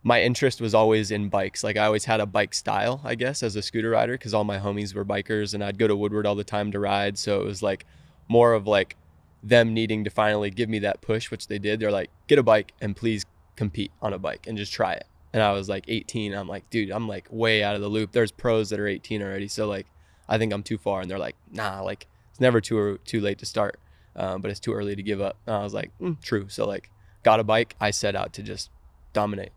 my interest was always in bikes. Like I always had a bike style, I guess, as a scooter rider, because all my homies were bikers and I'd go to Woodward all the time to ride. So it was like more of like them needing to finally give me that push, which they did. They're like, get a bike and please compete on a bike and just try it. And I was like 18. I'm like, dude, I'm like way out of the loop. There's pros that are 18 already. So like, I think I'm too far. And they're like, nah, like it's never too late to start, but it's too early to give up. And I was like, true. So like got a bike. I set out to just dominate.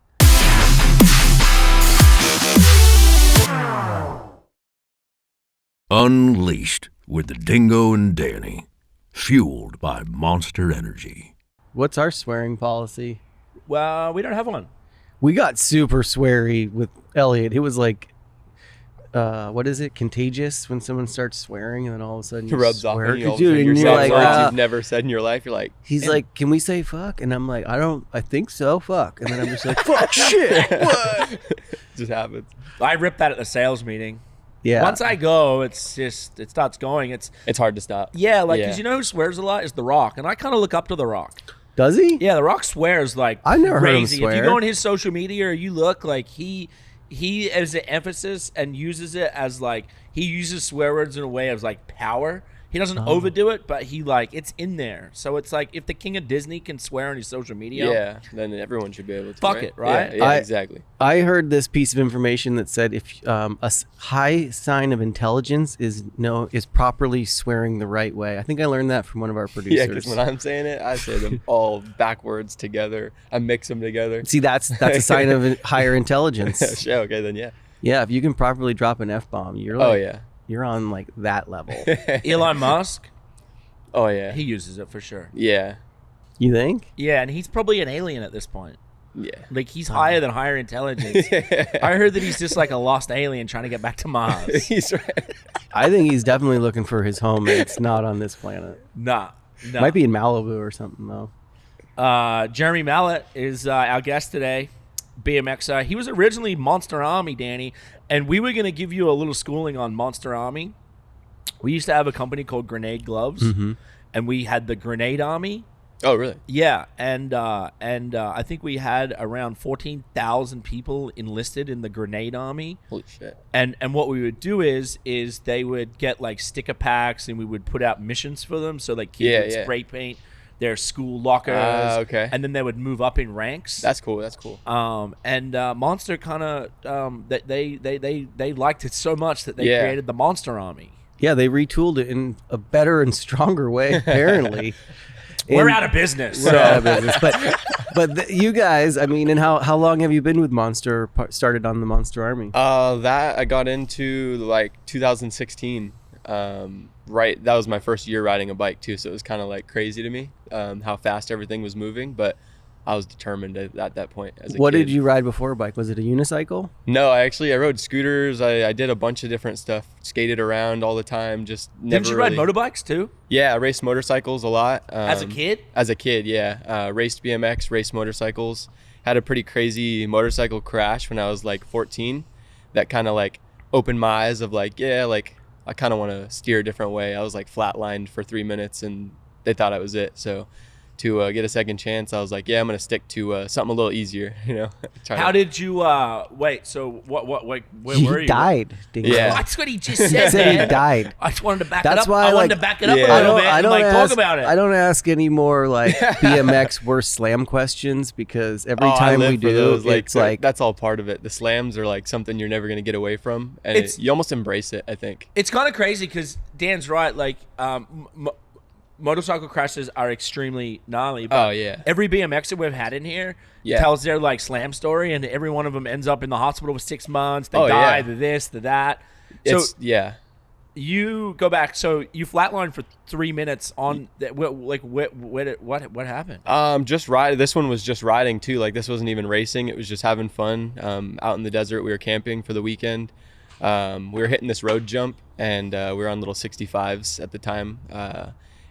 Unleashed with the Dingo and Danny, fueled by Monster Energy. What's our swearing policy? Well, we don't have one. We got super sweary with Elliot. It was like, what is it? Contagious when someone starts swearing and then all of a sudden you rubs off swear. on you. All Dude, and you're you're like, words you've never said in your life. You're like, he's like, can we say fuck? And I'm like, I think so, fuck. And then I'm just like, fuck, shit, what? it just happens. I ripped that at the sales meeting. Yeah. Once I go, it's just, it starts going. It's hard to stop. Yeah, like, because you know who swears a lot is The Rock. And I kind of look up to The Rock. Does he? Yeah, The Rock swears like I've never heard him crazy. swear. If you go on his social media or you look, like he has an emphasis and uses it as like, he uses swear words in a way of like power. He doesn't overdo it, but he like, it's in there. So it's like, if the king of Disney can swear on his social media, yeah, then everyone should be able to. Fuck it, right? Yeah, exactly. I heard this piece of information that said if high sign of intelligence is properly swearing the right way. I think I learned that from one of our producers. Yeah, because when I'm saying it, I say them all backwards together. I mix them together. See, that's a sign of higher intelligence. Yeah, okay, then yeah. Yeah, if you can properly drop an F-bomb, you're like, Oh yeah. you're on like that level. Elon Musk, Oh yeah. he uses it for sure. Yeah. You think? Yeah, and he's probably an alien at this point. Yeah. Like, he's higher than higher intelligence. I heard that he's just like a lost alien trying to get back to Mars. He's right. I think he's definitely looking for his home, and it's not on this planet. Nah. Might be in Malibu or something though. Jeremy Malott is our guest today. BMX. He was originally Monster Army, Danny, and we were going to give you a little schooling on Monster Army. We used to have a company called Grenade Gloves, and we had the Grenade Army. Oh really? Yeah, and I think we had around 14,000 people enlisted in the Grenade Army. Holy shit. And what we would do is they would get like sticker packs, and we would put out missions for them. So like kids would spray paint their school lockers. Okay. And then they would move up in ranks. That's cool. That's cool. And Monster kind of they liked it so much that they created the Monster Army. Yeah, they retooled it in a better and stronger way, apparently. We're out of business. We're out of business. But you guys, I mean, and how long have you been with Monster? Started on the Monster Army? That I got into like 2016. Right, that was my first year riding a bike too, so it was kind of like crazy to me how fast everything was moving. But I was determined at that point as a kid. What did you ride before a bike? Was it a unicycle? No, I rode scooters. I did a bunch of different stuff. Skated around all the time. Just never. Didn't you ride motorbikes too? Yeah, I raced motorcycles a lot. As a kid? As a kid, yeah. Raced BMX, raced motorcycles. Had a pretty crazy motorcycle crash when I was like 14. That kind of like opened my eyes of like, I kind of want to steer a different way. I was like flatlined for 3 minutes and they thought I was it. So to get a second chance, I was like, I'm going to stick to something a little easier, you know. How did you, wait, so where were you? He died. Yeah. That's what he just said, He man. died. I just wanted to back That's it up. why, I wanted like, to back it up a yeah. little bit and like talk about it. I don't ask any more like BMX worst slam questions because every time we do, those, it's like that's all part of it. The slams are like something you're never going to get away from. And you almost embrace it, I think. It's kind of crazy because Dan's right. Like, motorcycle crashes are extremely gnarly. But every BMXer we've had in here tells their like slam story, and every one of them ends up in the hospital for 6 months. They die, the this, the that. So you go back. So you flatlined for 3 minutes on that. What happened? Just ride. This one was just riding too. Like this wasn't even racing. It was just having fun. Out in the desert, we were camping for the weekend. We were hitting this road jump, and we were on little 65s at the time.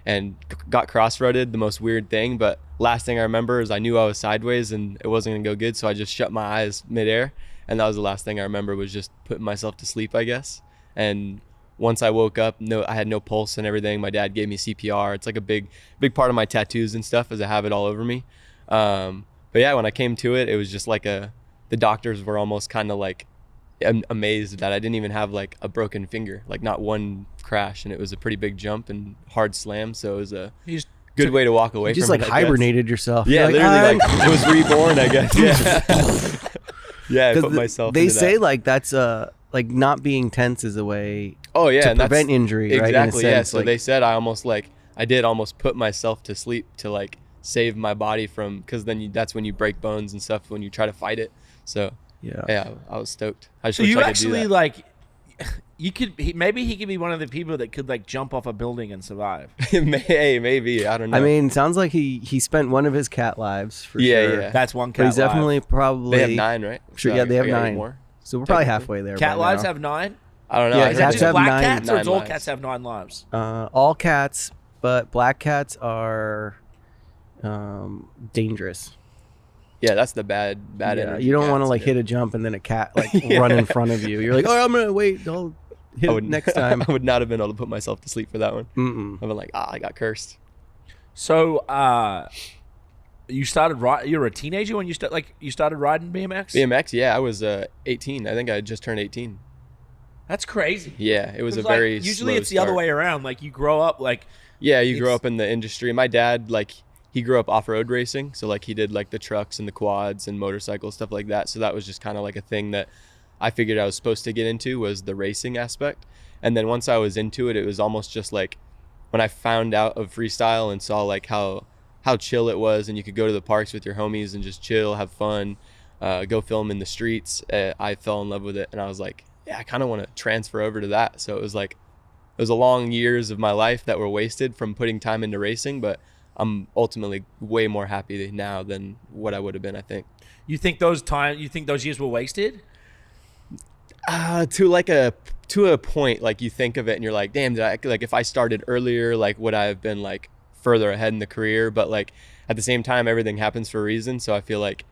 And got cross-roaded, the most weird thing. But last thing I remember is I knew I was sideways and it wasn't gonna go good, so I just shut my eyes midair. And that was the last thing I remember, was just putting myself to sleep, I guess. And once I woke up, I had no pulse and everything. My dad gave me CPR. It's like a big part of my tattoos and stuff, as I have it all over me. But yeah, when I came to it, it was just like a the doctors were almost kind of like amazed that I didn't even have like a broken finger, like not one crash, and it was a pretty big jump and hard slam, so it was a good way to walk away from it. Just like hibernated yourself. Yeah, literally like was reborn, I guess. Yeah. Yeah, I put myself they into say that. like that's like not being tense is a way to and prevent injury, right? Exactly, in a yeah. sense, So like, they said I did almost put myself to sleep to like save my body from, because then that's when you break bones and stuff when you try to fight it. So yeah, I was stoked. I just So wish you I could actually do that. like, maybe he could be one of the people that could like jump off a building and survive. Hey, maybe, I don't know. I mean, sounds like he spent one of his cat lives for sure. Yeah. That's one cat. But he's definitely probably They have 9, right? Sure, So yeah, they have I got 8 9 more. So we're probably halfway there. Cat by lives now. have 9. I don't know. Yeah, I Is heard that cats just have black 9 cats, or does all lives. cats have 9 lives? All cats, but black cats are dangerous. Yeah, that's the bad Yeah, energy you don't want to cats, like yeah. hit a jump and then a cat like run in front of you. You're like, oh, I'm gonna wait. I'll hit it next time. I would not have been able to put myself to sleep for that one. Mm-mm. I've been like, I got cursed. So, you started you're a teenager when you started riding BMX? BMX, yeah, I was 18. I think I just turned 18. That's crazy. Yeah, it was a 'Cause, like, very usually slow it's the other start. way around. Like you grow up like Yeah, you grow It's- up in the industry. My dad, like, he grew up off-road racing, so like he did like the trucks and the quads and motorcycles, stuff like that. So that was just kind of like a thing that I figured I was supposed to get into, was the racing aspect. And then once I was into it, it was almost just like when I found out of freestyle and saw like how chill it was, and you could go to the parks with your homies and just chill, have fun, go film in the streets. I fell in love with it, and I was like, yeah, I kind of want to transfer over to that. So it was a long years of my life that were wasted from putting time into racing, but I'm ultimately way more happy now than what I would have been, I think. you think those years were wasted? To a point, like you think of it and you're like, damn, like if I started earlier, like would I have been like further ahead in the career? But like at the same time, everything happens for a reason. So I feel like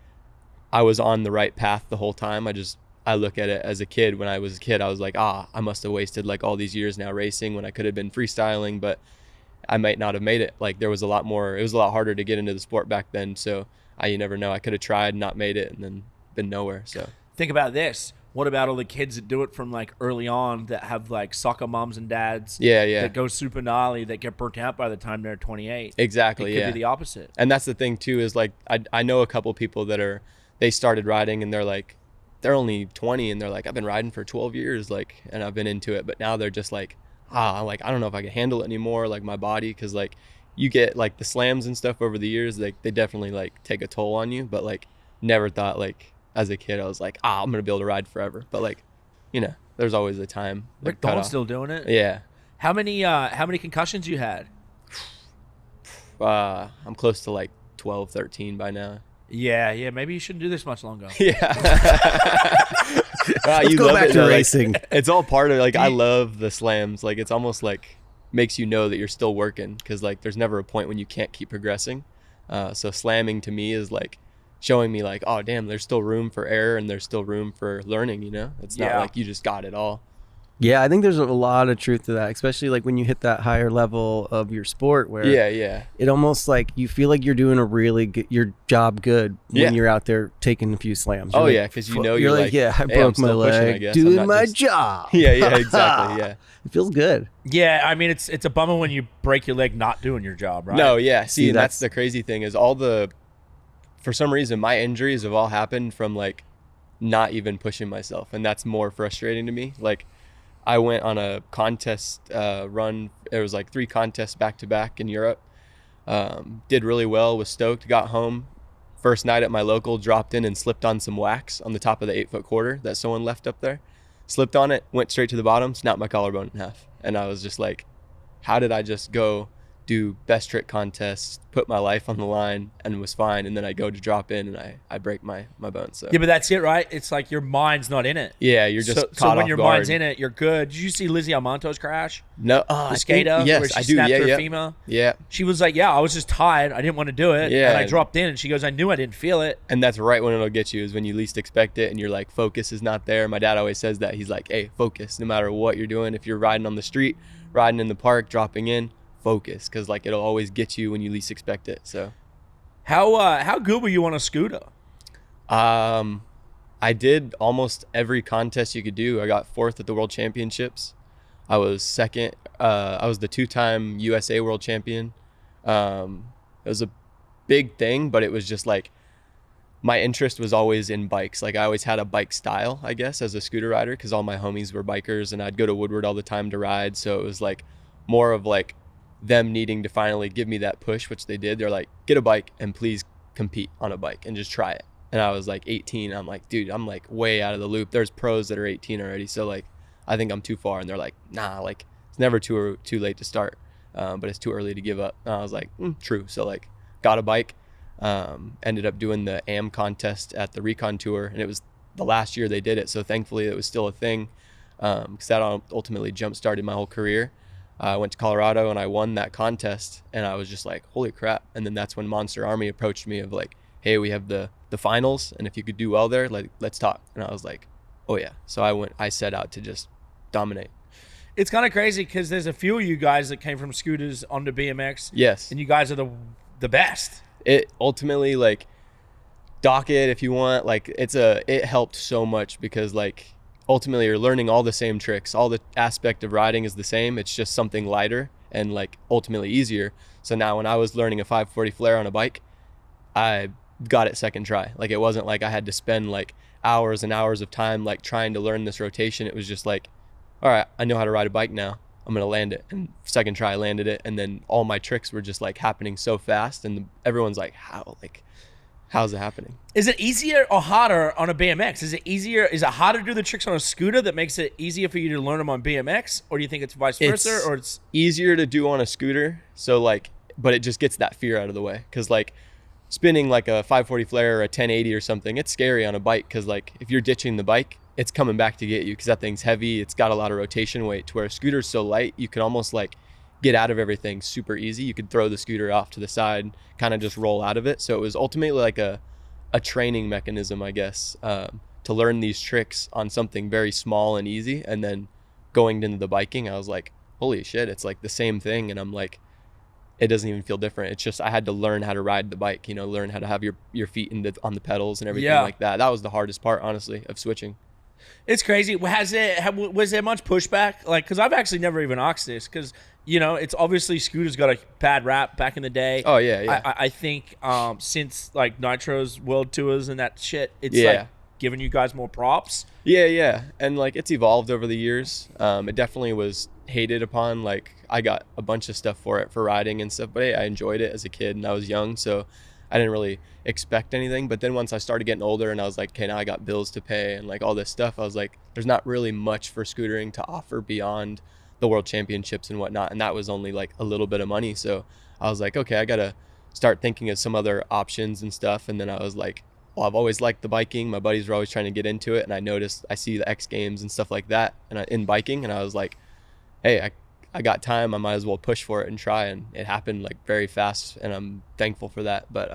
I was on the right path the whole time. I look at it as a kid. When I was a kid, I was like, I must have wasted like all these years now racing when I could have been freestyling, but I might not have made it. Like it was a lot harder to get into the sport back then. So you never know. I could have tried, not made it, and then been nowhere. So Think about this. What about all the kids that do it from like early on, that have like soccer moms and dads? Yeah. That go super gnarly, that get burnt out by the time they're 28. Exactly. It could be the opposite. And that's the thing too, is like I know a couple people that they started riding and they're only 20 and they're like, I've been riding for 12 years, like, and I've been into it, but now they're just like, like I don't know if I can handle it anymore, like my body, because like you get like the slams and stuff over the years, like they definitely like take a toll on you, but like never thought, like as a kid I was like, I'm gonna be able to ride forever, but like, you know, there's always a time. Rick Dawn's still doing it. Yeah. How many concussions you had? I'm close to like 12, 13 by now. Yeah. Maybe you shouldn't do this much longer. Yeah. Let's go back to racing. It's all part of like, I love the slams. Like it's almost like makes you know that you're still working, because like there's never a point when you can't keep progressing. So slamming to me is like showing me like, oh damn, there's still room for error and there's still room for learning, you know? It's not like you just got it all. Yeah, I think there's a lot of truth to that, especially like when you hit that higher level of your sport where it almost like you feel like you're doing your job good when you're out there taking a few slams. You're because you know you're like, yeah, I hey, broke I'm my still pushing, I leg guess. doing my job. Yeah, exactly. Yeah. It feels good. Yeah, I mean it's a bummer when you break your leg not doing your job, right? No, yeah. See, and that's the crazy thing is for some reason my injuries have all happened from like not even pushing myself, and that's more frustrating to me. Like I went on a contest run. There was like 3 contests back to back in Europe. Did really well, was stoked, got home. First night at my local, dropped in and slipped on some wax on the top of the 8-foot quarter that someone left up there. Slipped on it, went straight to the bottom, snapped my collarbone in half. And I was just like, how did I just go do best trick contests, put my life on the line, and was fine, and then I go to drop in and I break my bone. So yeah, but that's it, right? It's like your mind's not in it. Yeah, you're just caught so when off your guard. mind's in it, you're good. Did you see Lizzie Almonto's crash? No, the skater. Yes, where she I do. snapped Yeah, her femur. Yeah. She was like, I was just tired. I didn't want to do it. Yeah. And I dropped in, and she goes, I knew I didn't feel it. And that's right when it'll get you, is when you least expect it, and you're like, focus is not there. My dad always says that. He's like, hey, focus. No matter what you're doing, if you're riding on the street, riding in the park, dropping in, focus, because like it'll always get you when you least expect it. So how good were you on a scooter? I did almost every contest you could do. I got 4th at the World Championships. I was 2nd. I was the 2-time USA World Champion. It was a big thing, but it was just like my interest was always in bikes. Like I always had a bike style, I guess, as a scooter rider, because all my homies were bikers and I'd go to Woodward all the time to ride. So it was like more of like them needing to finally give me that push, which they did. They're like, get a bike and please compete on a bike and just try it. And I was like 18. I'm like, dude, I'm like way out of the loop. There's pros that are 18 already. So like, I think I'm too far. And they're like, nah, like it's never too late to start. But it's too early to give up. And I was like, true. So like got a bike, ended up doing the AM contest at the Recon Tour. And it was the last year they did it. So thankfully it was still a thing, because that ultimately jump-started my whole career. I went to Colorado and I won that contest. And I was just like, holy crap. And then that's when Monster Army approached me of like, hey, we have the finals. And if you could do well there, like, let's talk. And I was like, oh yeah. So I set out to just dominate. It's kind of crazy because there's a few of you guys that came from scooters onto BMX. Yes. And you guys are the best. It ultimately, like, dock it if you want. Like, it helped so much because, like, ultimately you're learning all the same tricks. All the aspect of riding is the same. It's just something lighter and, like, ultimately easier. So now when I was learning a 540 flare on a bike, I got it second try. Like, it wasn't like I had to spend, like, hours and hours of time, like, trying to learn this rotation. It was just like, all right, I know how to ride a bike now. I'm going to land it. And second try, I landed it. And then all my tricks were just like happening so fast. And everyone's like, how? Like, how's it happening? Is it easier or harder on a BMX? Is it harder to do the tricks on a scooter that makes it easier for you to learn them on BMX? Or do you think it's vice versa? Or it's easier to do on a scooter. So like, but it just gets that fear out of the way. Cause like spinning like a 540 flare or a 1080 or something, it's scary on a bike. Cause like if you're ditching the bike, it's coming back to get you because that thing's heavy. It's got a lot of rotation weight to where a scooter's so light, you can almost like get out of everything super easy. You could throw the scooter off to the side, kind of just roll out of it. So it was ultimately like a training mechanism, I guess, to learn these tricks on something very small and easy. And then going into the biking, I was like, holy shit, it's like the same thing. And I'm like, it doesn't even feel different. It's just I had to learn how to ride the bike, learn how to have your feet on the pedals and everything like that. That was the hardest part, honestly, of switching. It's crazy. Was there much pushback? Like, because I've actually never even oxed this because, it's obviously scooters got a bad rap back in the day. Oh, yeah. I think since, like, Nitro's World Tours and that shit, it's, like, giving you guys more props. Yeah. And, like, it's evolved over the years. It definitely was hated upon. Like, I got a bunch of stuff for it for riding and stuff, but hey, I enjoyed it as a kid and I was young, so I didn't really expect anything. But then once I started getting older and I was like, okay, now I got bills to pay and like all this stuff, I was like, there's not really much for scootering to offer beyond the World Championships and whatnot. And that was only like a little bit of money. So I was like, okay, I got to start thinking of some other options and stuff. And then I was like, well, I've always liked the biking. My buddies were always trying to get into it. And I see the X Games and stuff like that in biking. And I was like, hey, I got time. I might as well push for it and try. And it happened like very fast. And I'm thankful for that. But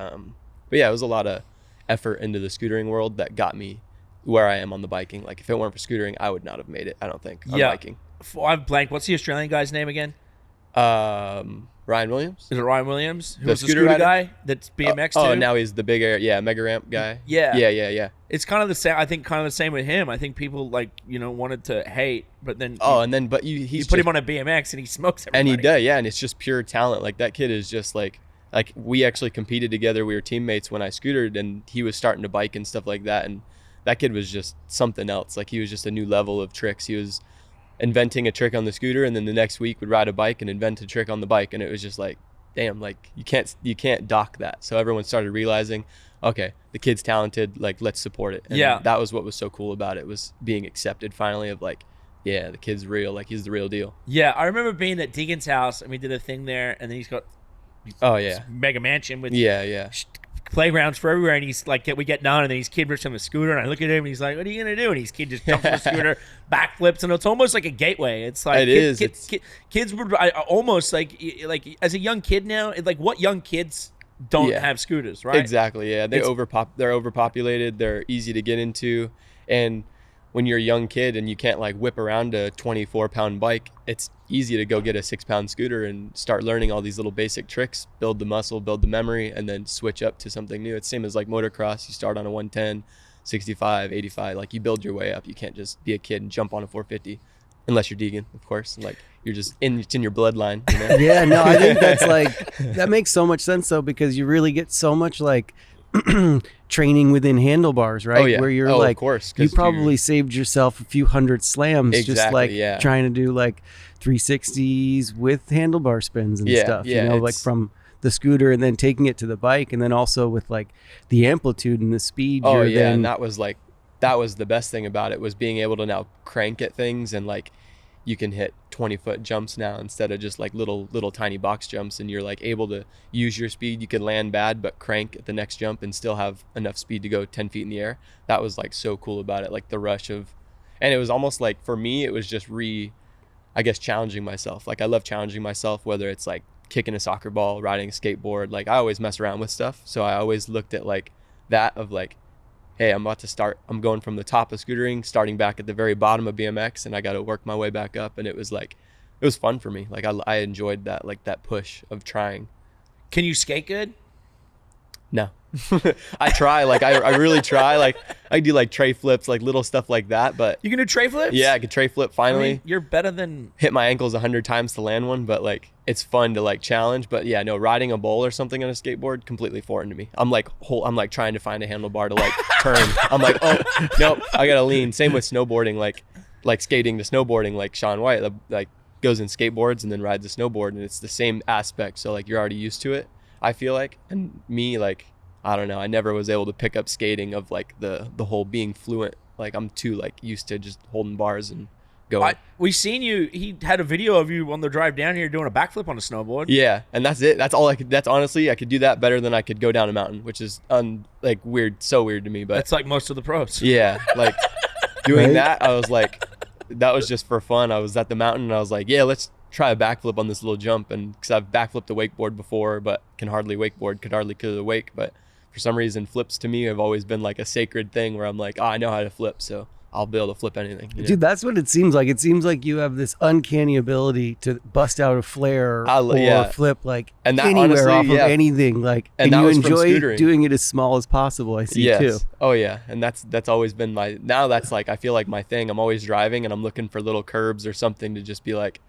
yeah, it was a lot of effort into the scootering world that got me where I am on the biking. Like if it weren't for scootering, I would not have made it, I don't think, on biking. I've blanked. What's the Australian guy's name again? Ryan Williams. Is it Ryan Williams? Who's the scooter guy that's BMX too? Oh, now he's the bigger, mega ramp guy. Yeah. It's kind of the same. I think kind of the same with him. I think people wanted to hate, but then you put him on a BMX and he smokes everybody. And he does, and it's just pure talent. Like that kid is just like we actually competed together. We were teammates when I scootered, and he was starting to bike and stuff like that. And that kid was just something else. Like he was just a new level of tricks. He was inventing a trick on the scooter, and then the next week would ride a bike and invent a trick on the bike. And it was just like, damn, like you can't dock that. So everyone started realizing, okay, the kid's talented, like let's support it. And that was what was so cool about it, was being accepted finally of like, yeah, the kid's real, like he's the real deal. Yeah, I remember being at Deegan's house and we did a thing there, and then he's got mega mansion with playgrounds for everywhere, and he's like, we get down, and then his kid rips on the scooter, and I look at him and he's like, what are you gonna do? And his kid just jumps on the scooter, backflips, and it's almost like a gateway. It's like kids would almost like as a young kid now, like what young kids don't have scooters, right? Exactly. Yeah, they're overpopulated, they're easy to get into, and when you're a young kid and you can't like whip around a 24-pound bike, it's easy to go get a 6-pound scooter and start learning all these little basic tricks, build the muscle, build the memory, and then switch up to something new. It's same as like motocross. You start on a 110, 65, 85. Like you build your way up. You can't just be a kid and jump on a 450 unless you're Deegan, of course. Like you're just it's in your bloodline. You know? Yeah, no, I think that's like, that makes so much sense though, because you really get so much like training within handlebars, right? Oh, yeah. Where you're of course, you probably saved yourself a few hundred slams just like yeah. trying to do like 360s with handlebar spins and stuff, yeah, you know, like from the scooter and then taking it to the bike, and then also with like the amplitude and the speed. Oh yeah, and that was the best thing about it, was being able to now crank at things, and like you can hit 20-foot jumps now instead of just like little tiny box jumps, and you're like able to use your speed. You could land bad but crank at the next jump and still have enough speed to go 10 feet in the air. That was like so cool about it, like the rush of, and it was almost like, for me, it was just I guess challenging myself. Like I love challenging myself, whether it's like kicking a soccer ball, riding a skateboard. Like I always mess around with stuff, so I always looked at like that of like, hey, I'm going from the top of scootering, starting back at the very bottom of BMX, and I got to work my way back up. And it was fun for me. Like I enjoyed that, like that push of trying. Can you skate good? No. I try, like I really try. Like I do like tray flips, like little stuff like that. But you can do tray flips? Yeah, I could tray flip finally. I mean, you're better than hit my ankles 100 times to land one, but like it's fun to like challenge. But yeah, no, riding a bowl or something on a skateboard, completely foreign to me. I'm like trying to find a handlebar to like turn. I'm like, oh nope, I gotta lean. Same with snowboarding, like skating to snowboarding, like Shaun White, like goes in skateboards and then rides a snowboard, and it's the same aspect. So like you're already used to it, I feel like. And me, like, I don't know, I never was able to pick up skating of like the whole being fluent. Like I'm too like used to just holding bars and going. We seen you, he had a video of you on the drive down here doing a backflip on a snowboard. Yeah, and that's it. That's all I could. That's honestly, I could do that better than I could go down a mountain, which is like weird, so weird to me. But that's like most of the pros. Yeah, like doing that, I was like, that was just for fun. I was at the mountain and I was like, yeah, let's try a backflip on this little jump. And because I've backflipped a wakeboard before, but could hardly clear the wake. But for some reason, flips to me have always been like a sacred thing where I'm like, oh, I know how to flip, so I'll be able to flip anything. You know? Dude, that's what it seems like. It seems like you have this uncanny ability to bust out a flare or flip like and that, anywhere honestly, off of anything. Like, and you enjoy doing it as small as possible. I see too. Oh yeah, and that's always been that's like, I feel like my thing. I'm always driving and I'm looking for little curbs or something to just be like,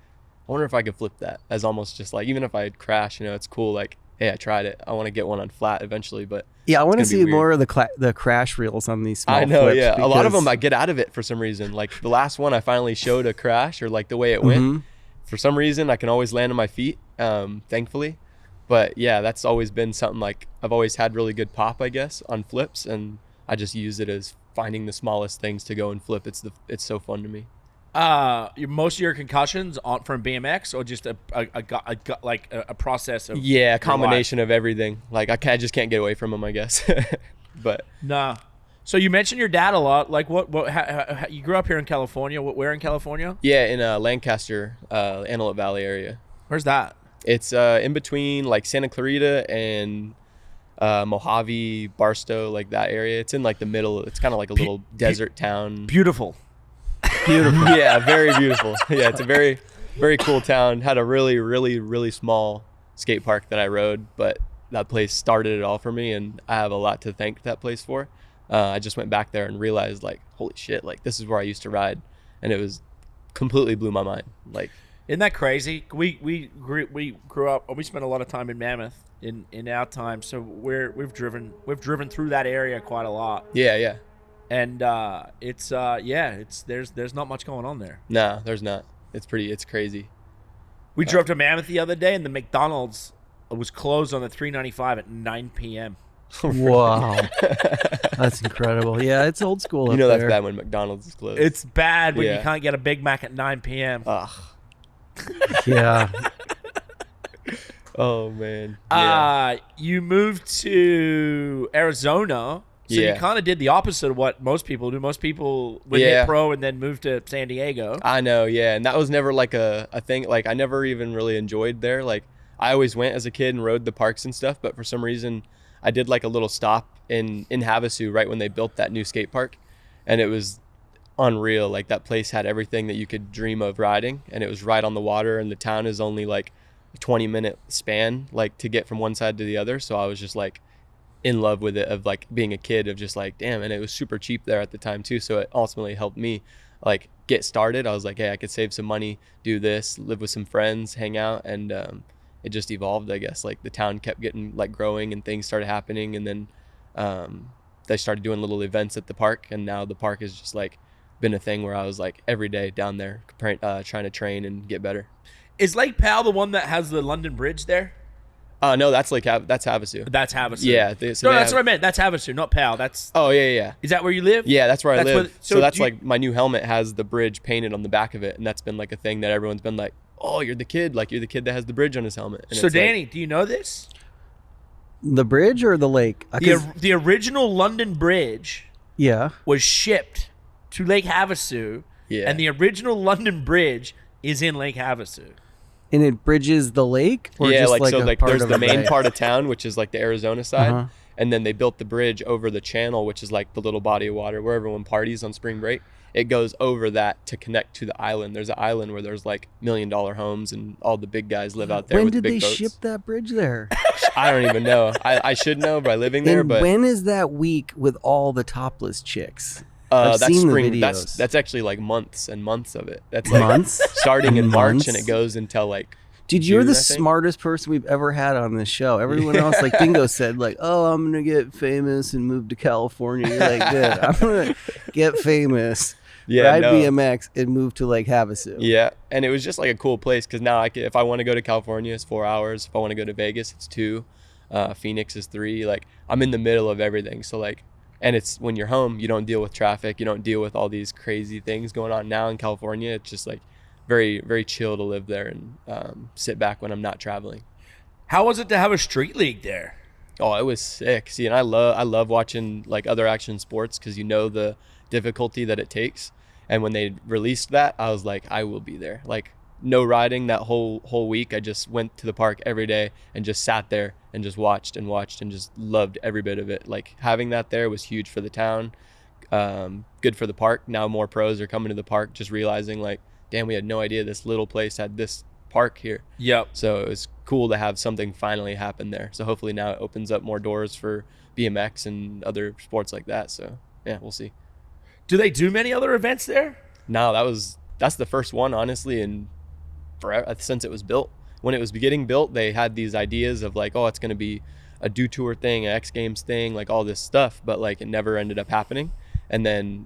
I wonder if I could flip that. As almost just like, even if I crash, it's cool. Like, hey, I tried it. I want to get one on flat eventually, but yeah, I want to see more of the crash reels on these small flips. Yeah. A lot of them I get out of it for some reason. Like the last one I finally showed a crash, or like the way it went. For some reason I can always land on my feet, thankfully. But yeah, that's always been something, like I've always had really good pop, I guess, on flips, and I just use it as finding the smallest things to go and flip. It's so fun to me. Most of your concussions aren't from BMX, or just a process of a combination of everything. Like I just can't get away from them, I guess. But nah. So you mentioned your dad a lot. Like how, you grew up here in California? Where in California? Yeah, in Lancaster, Antelope Valley area. Where's that? It's in between like Santa Clarita and Mojave, Barstow, like that area. It's in like the middle. It's kind of like a little desert town. Beautiful. Yeah, very beautiful. Yeah, it's a very, very cool town. Had a really, really, really small skate park that I rode, but that place started it all for me, and I have a lot to thank that place for. I just went back there and realized, like, holy shit, like this is where I used to ride, and it was completely blew my mind. Like, isn't that crazy? We grew up. We spent a lot of time in Mammoth in our time, so we've driven through that area quite a lot. Yeah. And there's not much going on there. No, there's not. It's crazy. We drove to Mammoth the other day, and the McDonald's was closed on the 395 at 9 p.m. Wow. That's incredible. Yeah, it's old school up there. That's bad when McDonald's is closed. It's bad when you can't get a Big Mac at 9 p.m. Ugh. Yeah. Oh, man. You moved to Arizona. So you kind of did the opposite of what most people do. Most people would hit pro and then move to San Diego. I know, yeah. And that was never like a thing. Like I never even really enjoyed there. Like I always went as a kid and rode the parks and stuff. But for some reason, I did like a little stop in Havasu right when they built that new skate park. And it was unreal. Like that place had everything that you could dream of riding. And it was right on the water. And the town is only like a 20-minute span, like to get from one side to the other. So I was just like, in love with it, of like being a kid, of just like, damn. And it was super cheap there at the time too, so it ultimately helped me like get started. I was like, hey, I could save some money, do this, live with some friends, hang out, and it just evolved, I guess. Like the town kept getting like growing and things started happening, and then they started doing little events at the park, and now the park has just like been a thing where I was like every day down there trying to train and get better. Is Lake Powell the one that has the London Bridge there? No, that's that's Havasu. That's Havasu. Yeah. That's what I meant. That's Havasu, not Powell. That's. Oh yeah. Is that where you live? Yeah, that's where I live. So that's like my new helmet has the bridge painted on the back of it, and that's been like a thing that everyone's been like, oh, you're the kid that has the bridge on his helmet. And so Danny, do you know this? The bridge or the lake? The original London Bridge. Yeah. Was shipped to Lake Havasu. Yeah. And the original London Bridge is in Lake Havasu. And it bridges the lake? Or yeah, just like so like there's the main part of town, which is like the Arizona side, and then they built the bridge over the channel, which is like the little body of water where everyone parties on spring break. It goes over that to connect to the island. There's an island where there's like $1 million homes and all the big guys live out there. When with did big they boats. ship that bridge there? I don't even know. I should know by living there. And but when is that week with all the topless chicks? That's spring. That's actually like months and months of it. That's like months starting in March, and it goes until like. Dude, you're the smartest person we've ever had on this show. Everyone else, like Dingo said, like, oh, I'm going to get famous and move to California. You're like, good. I'm going to get famous, ride BMX, and move to Lake Havasu. Yeah, and it was just like a cool place because now if I want to go to California, it's 4 hours. If I want to go to Vegas, it's 2. Phoenix is 3. Like, I'm in the middle of everything. So, like, and it's when you're home, you don't deal with traffic. You don't deal with all these crazy things going on. Now in California, it's just like, very, very chill to live there and sit back when I'm not traveling. How was it to have a street league there? Oh, it was sick. See, and I love watching like other action sports because you know the difficulty that it takes. And when they released that, I was like, I will be there. Like no riding that whole week. I just went to the park every day and just sat there and just watched and just loved every bit of it. Like having that there was huge for the town, good for the park. Now more pros are coming to the park, just realizing like, damn, we had no idea this little place had this park here. Yep. So it was cool to have something finally happen there. So hopefully now it opens up more doors for BMX and other sports like that. So yeah, we'll see. Do they do many other events there? No, that's the first one, honestly, and forever since it was built. When it was getting built, they had these ideas of like, oh, it's going to be a Do Tour thing, an X Games thing, like all this stuff, but like it never ended up happening. And then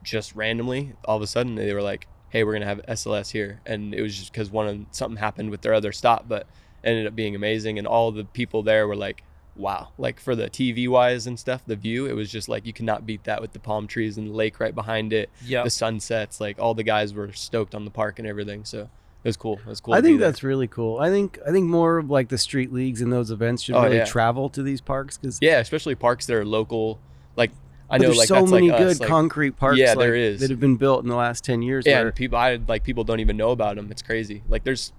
just randomly, all of a sudden, they were like, hey, we're gonna have SLS here, and it was just because something happened with their other stop, but it ended up being amazing, and all the people there were like, wow, like for the TV wise and stuff, the view, it was just like you cannot beat that with the palm trees and the lake right behind it, the sunsets, like all the guys were stoked on the park and everything, so it was cool. I think that's really cool. I think more of like the street leagues and those events should really travel to these parks because especially parks that are local, like. I know, there's like so that's many like good us, like, concrete parks there is. that have been built in the last 10 years. Yeah, and people don't even know about them. It's crazy. Like there's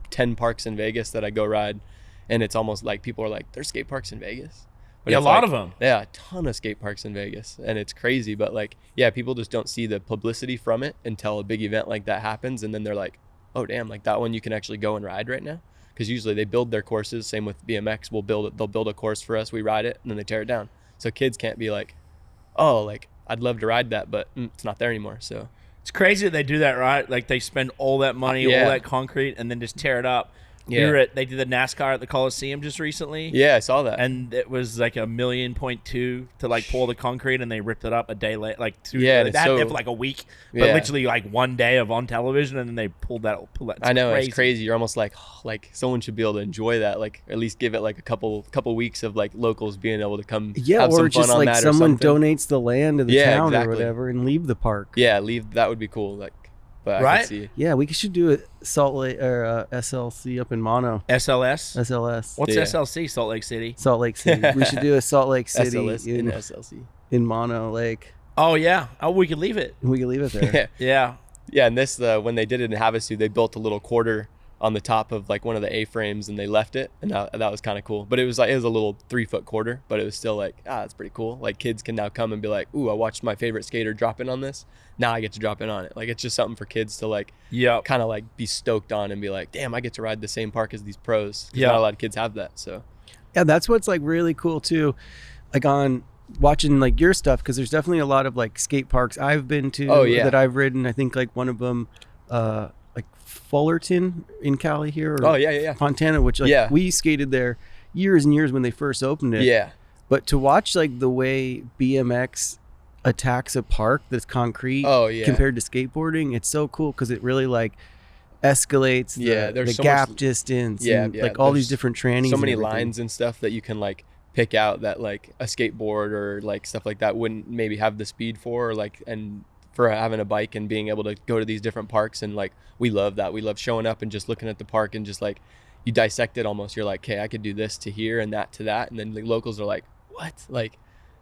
10 parks in Vegas that I go ride, and it's almost like people are like, there's skate parks in Vegas. But yeah, a lot of them. Yeah, a ton of skate parks in Vegas, and it's crazy. But like, yeah, people just don't see the publicity from it until a big event like that happens, and then they're like, oh damn, like that one you can actually go and ride right now. Because usually they build their courses. Same with BMX, they'll build a course for us, we ride it, and then they tear it down. So kids can't be like, oh, like I'd love to ride that, but it's not there anymore. So it's crazy that they do that, right? Like they spend all that money, all that concrete, and then just tear it up. Yeah. They did the NASCAR at the Coliseum just recently. Yeah, I saw that. And it was like $1.2 million to like pull the concrete, and they ripped it up a day late, like two. Yeah, they had it for like a week, but literally like one day of on television, and then they pulled that. I know, crazy. It's crazy. You're almost like someone should be able to enjoy that, like at least give it like a couple weeks of like locals being able to come. Yeah, have or some just fun like on that someone donates the land to the town or whatever, and leave the park. Yeah, that would be cool. Like. But right? I could see. Yeah, we should do a Salt Lake or SLC up in Mono. SLS. What's SLC? Salt Lake City. Salt Lake City. We should do a Salt Lake City in SLC in Mono Lake. Oh yeah. Oh, we could leave it. We could leave it there. Yeah. Yeah, and this when they did it in Havasu, they built a little quarter on the top of like one of the A-frames, and they left it, and that was kind of cool. But it was a little 3-foot quarter, but it was still like, that's pretty cool. Like kids can now come and be like, ooh, I watched my favorite skater drop in on this. Now I get to drop in on it. Like it's just something for kids to like, kind of like be stoked on and be like, damn, I get to ride the same park as these pros. Not a lot of kids have that. So Yeah, that's what's like really cool too, like on watching like your stuff, because there's definitely a lot of like skate parks I've been to that I've ridden. I think like one of them like Fullerton in Cali here, or Fontana, which like we skated there years and years when they first opened it. But to watch like the way BMX attacks a park that's concrete compared to skateboarding, it's so cool because it really like escalates the so gap distance and like all these different trainings, so many lines and stuff that you can like pick out that like a skateboard or like stuff like that wouldn't maybe have the speed for, or like, and for having a bike and being able to go to these different parks. And like we love that. We love showing up and just looking at the park and just like you dissect it almost. You're like, okay, I could do this to here and that to that, and then the locals are like, what, like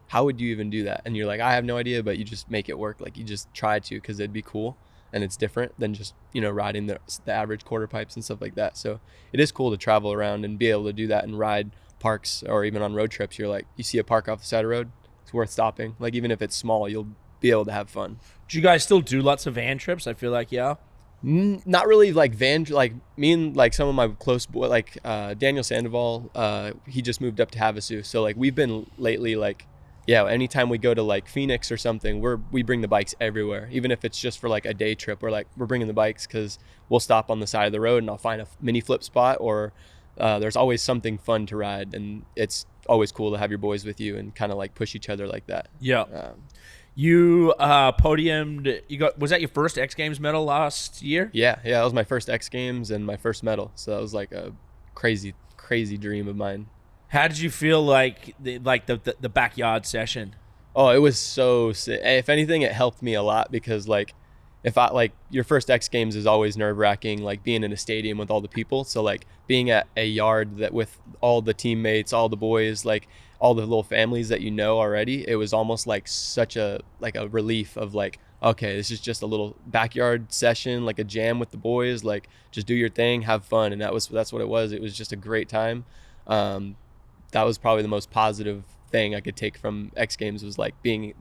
how would you even do that? And you're like, I have no idea, but you just make it work. Like you just try to, because it'd be cool. And it's different than just, you know, riding the average quarter pipes and stuff like that. So it is cool to travel around and be able to do that and ride parks, or even on road trips. You're like, you see a park off the side of the road, it's worth stopping. Like even if it's small, you'll be able to have fun. Do you guys still do lots of van trips? I feel like, not really like van, like me and like some of my close boy, like Daniel Sandoval, he just moved up to Havasu. So like we've been lately like, anytime we go to like Phoenix or something, we bring the bikes everywhere. Even if it's just for like a day trip, we're bringing the bikes, because we'll stop on the side of the road and I'll find a mini flip spot, or there's always something fun to ride, and it's always cool to have your boys with you and kind of like push each other like that. You podiumed. Was that your first X Games medal last year? Yeah, that was my first X Games and my first medal. So that was like a crazy dream of mine. How did you feel like the backyard session? Oh, it was so sick. If anything, it helped me a lot, because like if I like your first X Games is always nerve-wracking, like being in a stadium with all the people. So like being at a yard that with all the teammates, all the boys, like all the little families that you know already, it was almost like such a relief of like, okay, this is just a little backyard session, like a jam with the boys, like just do your thing, have fun. And that's what it was. It was just a great time. That was probably the most positive thing I could take from X Games, was like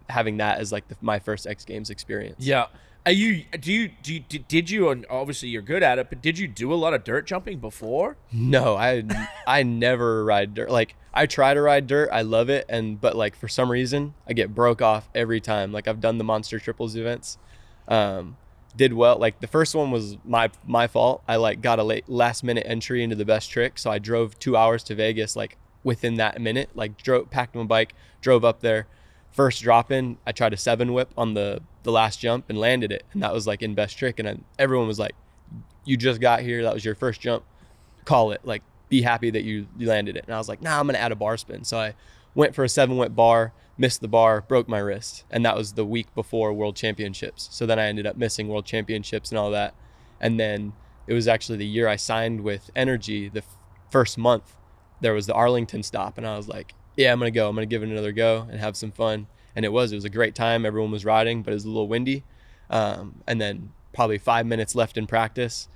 having that as like my first X Games experience. Yeah. Did you, and obviously you're good at it, but did you do a lot of dirt jumping before? No, I never ride dirt. Like I try to ride dirt. I love it. But like for some reason I get broke off every time. Like I've done the Monster Triples events. Did well. Like the first one was my fault. I like got a last minute entry into the best trick. So I drove 2 hours to Vegas, like within that minute, like packed my bike, drove up there. First drop in, I tried a 7 whip on the last jump and landed it. And that was like in best trick. And everyone was like, you just got here. That was your first jump. Call it. Like, be happy that you landed it. And I was like, nah, I'm going to add a bar spin. So I went for a 7 whip bar, missed the bar, broke my wrist. And that was the week before World Championships. So then I ended up missing World Championships and all that. And then it was actually the year I signed with Energy, the first month, there was the Arlington stop. And I was like, yeah, I'm going to go. I'm going to give it another go and have some fun. And it was a great time. Everyone was riding, but it was a little windy. And then probably 5 minutes left in practice,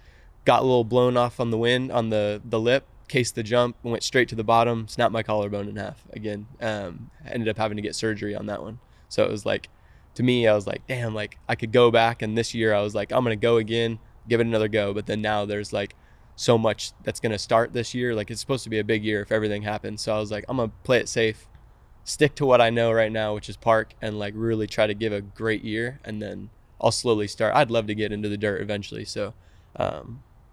got a little blown off on the wind, on the lip, cased the jump, went straight to the bottom, snapped my collarbone in half again. Ended up having to get surgery on that one. So it was like, to me, I was like, damn, like I could go back. And this year I was like, I'm going to go again, give it another go. But then now there's like so much that's going to start this year. Like it's supposed to be a big year if everything happens. So I was like, I'm going to play it safe, stick to what I know right now, which is park, and like really try to give a great year. And then I'll slowly start. I'd love to get into the dirt eventually. So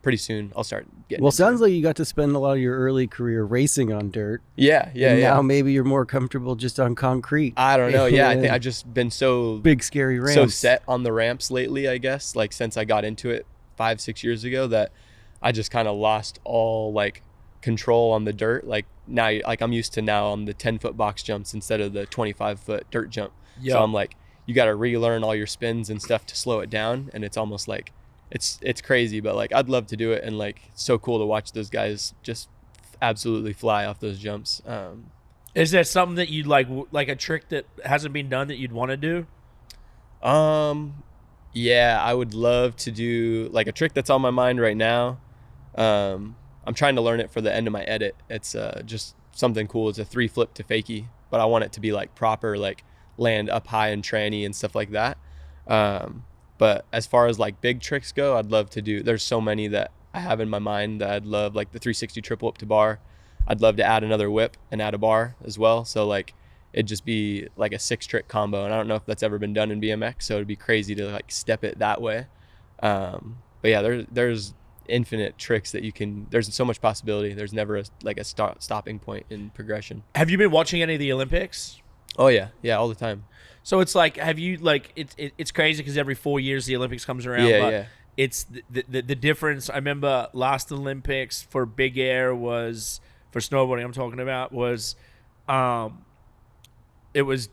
pretty soon I'll start getting Well, sounds like you got to spend a lot of your early career racing on dirt. Yeah. Now maybe you're more comfortable just on concrete. I don't know. Yeah, I think I've just been so big, scary ramps. So set on the ramps lately, I guess, like since I got into it 5-6 years ago, that I just kind of lost all like control on the dirt. Like now, like I'm used to now on the 10-foot box jumps instead of the 25-foot dirt jump. Yep. So I'm like, you got to relearn all your spins and stuff to slow it down. And it's almost like, it's crazy, but like I'd love to do it. And like it's so cool to watch those guys just absolutely fly off those jumps. Is there something that you'd like a trick that hasn't been done that you'd want to do? Yeah, I would love to do like a trick that's on my mind right now. I'm trying to learn it for the end of my edit. It's just something cool. It's a 3 flip to fakie, but I want it to be like proper, like land up high and tranny and stuff like that. But as far as like big tricks go, I'd love to do, there's so many that I have in my mind that I'd love, like the 360 triple up to bar. I'd love to add another whip and add a bar as well. So like it'd just be like a 6-trick combo, and I don't know if that's ever been done in BMX, so it'd be crazy to like step it that way. But yeah, there's infinite tricks that you can. There's so much possibility. There's never a stopping point in progression. Have you been watching any of the Olympics? Oh yeah, all the time. So it's like, have you like it's crazy because every 4 years the Olympics comes around. Yeah, but yeah. It's the difference. I remember last Olympics for big air was, for snowboarding I'm talking about, was it was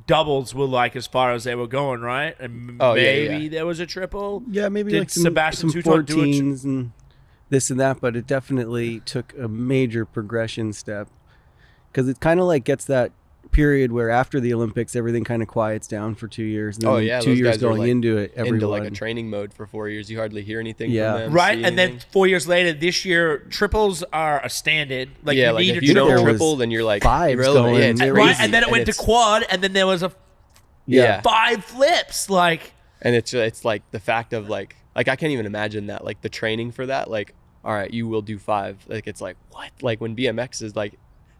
doubles were like as far as they were going, right? And maybe there was a triple. Yeah, maybe Did like some Sebastian 14s and this and that, but it definitely took a major progression step, because it kind of like gets that period where after the Olympics everything kind of quiets down for 2 years, and then 2 years going like into it, into like a training mode for 4 years. You hardly hear anything from them, right? And then 4 years later, this year triples are a standard. Like you like need if a you triple. don't triple, then you're like fives going. Yeah, it's right, and then it went to quad, and then there was a 5 flips, like. And it's like the fact of like I can't even imagine that, like the training for that, like, all right, you will do 5. Like it's like, what? Like when BMX is like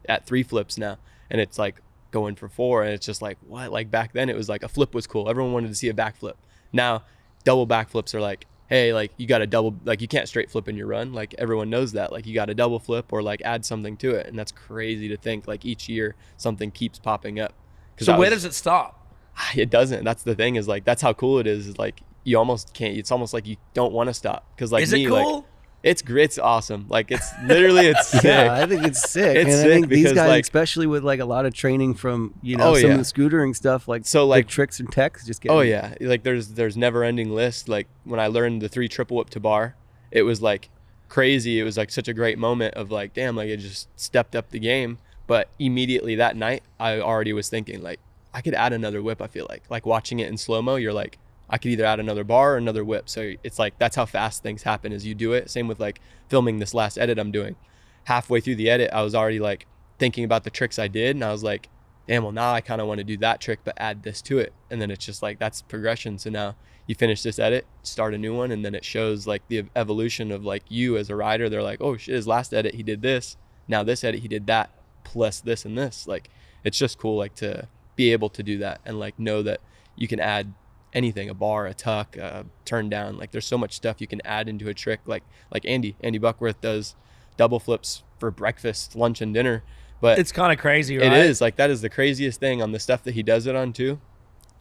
at 3 flips now, and it's like going for 4, and it's just like, what? Like back then it was like a flip was cool. Everyone wanted to see a backflip. Now double backflips are like, hey, like you got to double, like you can't straight flip in your run. Like everyone knows that, like you got to double flip or like add something to it. And that's crazy to think, like each year something keeps popping up. So where does it stop? It doesn't. That's the thing, is like, that's how cool it is like you almost can't, it's almost like you don't want to stop. Cause like is it cool? Like, it's awesome. Like it's literally, it's sick. Yeah, I think it's sick. It's and sick I think these guys, like, especially with like a lot of training from, some of the scootering stuff, like so like tricks and techs, just get. Oh yeah, like there's never ending list. Like when I learned the 3 triple whip to bar, it was like crazy. It was like such a great moment of like, damn, like it just stepped up the game. But immediately that night, I already was thinking like I could add another whip. I feel like watching it in slow mo, you're like, I could either add another bar or another whip. So it's like, that's how fast things happen as you do it. Same with like filming this last edit I'm doing. Halfway through the edit, I was already like thinking about the tricks I did. And I was like, damn, well now I kind of want to do that trick, but add this to it. And then it's just like, that's progression. So now you finish this edit, start a new one. And then it shows like the evolution of like you as a rider. They're like, oh shit, his last edit, he did this. Now this edit, he did that plus this and this. Like, it's just cool, like to be able to do that and like know that you can add anything, a bar, a tuck, turn down. Like there's so much stuff you can add into a trick. Like Andy Buckworth does double flips for breakfast, lunch, and dinner. But it's kind of crazy, right? It is. Like that is the craziest thing on the stuff that he does it on too.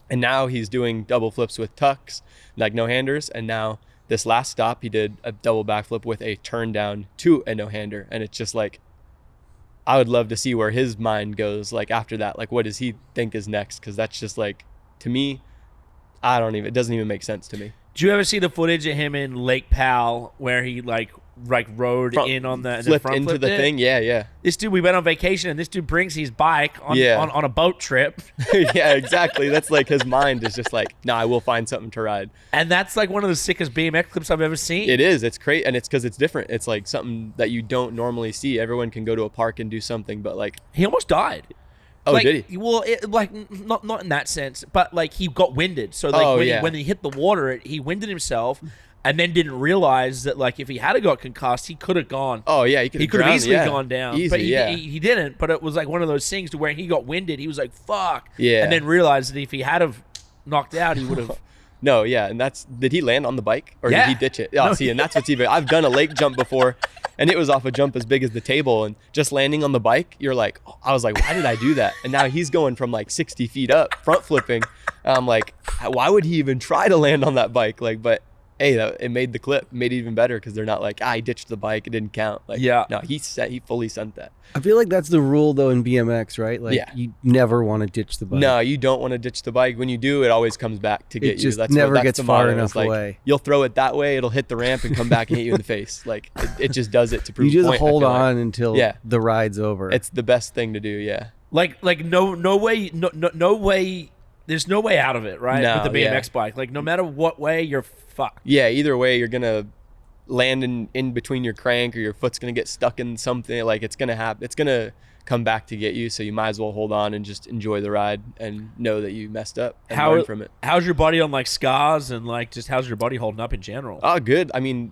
And now he's doing double flips with tucks, like no-handers. And now this last stop, he did a double backflip with a turn down to a no-hander. And it's just like, I would love to see where his mind goes like after that. Like what does he think is next? Because that's just like, to me, it doesn't even make sense to me. Did you ever see the footage of him in Lake Powell where he like rode in on the flipped front into the thing? Yeah. This dude, we went on vacation and this dude brings his bike on a boat trip. Yeah, exactly. That's like his mind is just like, I will find something to ride. And that's like one of the sickest BMX clips I've ever seen. It is. It's great. And it's because it's different. It's like something that you don't normally see. Everyone can go to a park and do something, but like. He almost died. Oh, like, did he? Well, not in that sense, but like he got winded. So like when he hit the water, he winded himself, and then didn't realize that like if he had got concussed, he could have gone. Oh yeah, he could have easily gone down. But he didn't. But it was like one of those things to where he got winded. He was like, "Fuck!" Yeah, and then realized that if he had have knocked out, he would have. No, yeah, and did he land on the bike or did he ditch it? Oh, see, and that's what's even. I've done a lake jump before, and it was off a jump as big as the table, and just landing on the bike, you're like, I was like, why did I do that? And now he's going from like 60 feet up, front flipping. I'm like, why would he even try to land on that bike? Like, but hey, it made the clip, made it even better because they're not like, he ditched the bike, it didn't count. Like, no, he fully sent that. I feel like that's the rule though in BMX, right? Like you never want to ditch the bike. No, you don't want to ditch the bike. When you do, it always comes back to get you. It just never gets far enough away. You'll throw it that way, it'll hit the ramp and come back and hit you in the face. Like it just does it to prove. You just hold on until the ride's over. It's the best thing to do. Yeah. Like no way. There's no way out of it, right? No, with the BMX bike, like no matter what way, you're fucked. Yeah, either way, you're gonna land in between your crank, or your foot's gonna get stuck in something. Like it's gonna happen. It's gonna come back to get you. So you might as well hold on and just enjoy the ride and know that you messed up and learn from it. How's your body on like scars and like just how's your body holding up in general? Oh, good. I mean,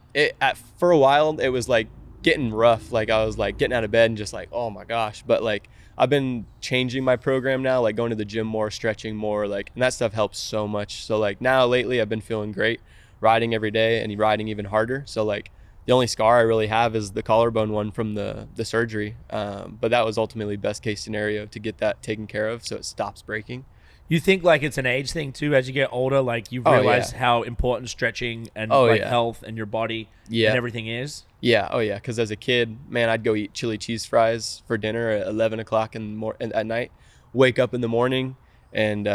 for a while it was like getting rough. Like I was like getting out of bed and just like, oh my gosh. But like I've been changing my program now, like going to the gym more, stretching more, like, and that stuff helps so much. So like now lately I've been feeling great, riding every day and riding even harder. So like the only scar I really have is the collarbone one from the surgery. But that was ultimately best case scenario to get that taken care of so it stops breaking. You think like it's an age thing too as you get older, like you realize how important stretching and health and your body and everything is? Yeah. Oh yeah. Because as a kid, man, I'd go eat chili cheese fries for dinner at 11 o'clock at night, wake up in the morning and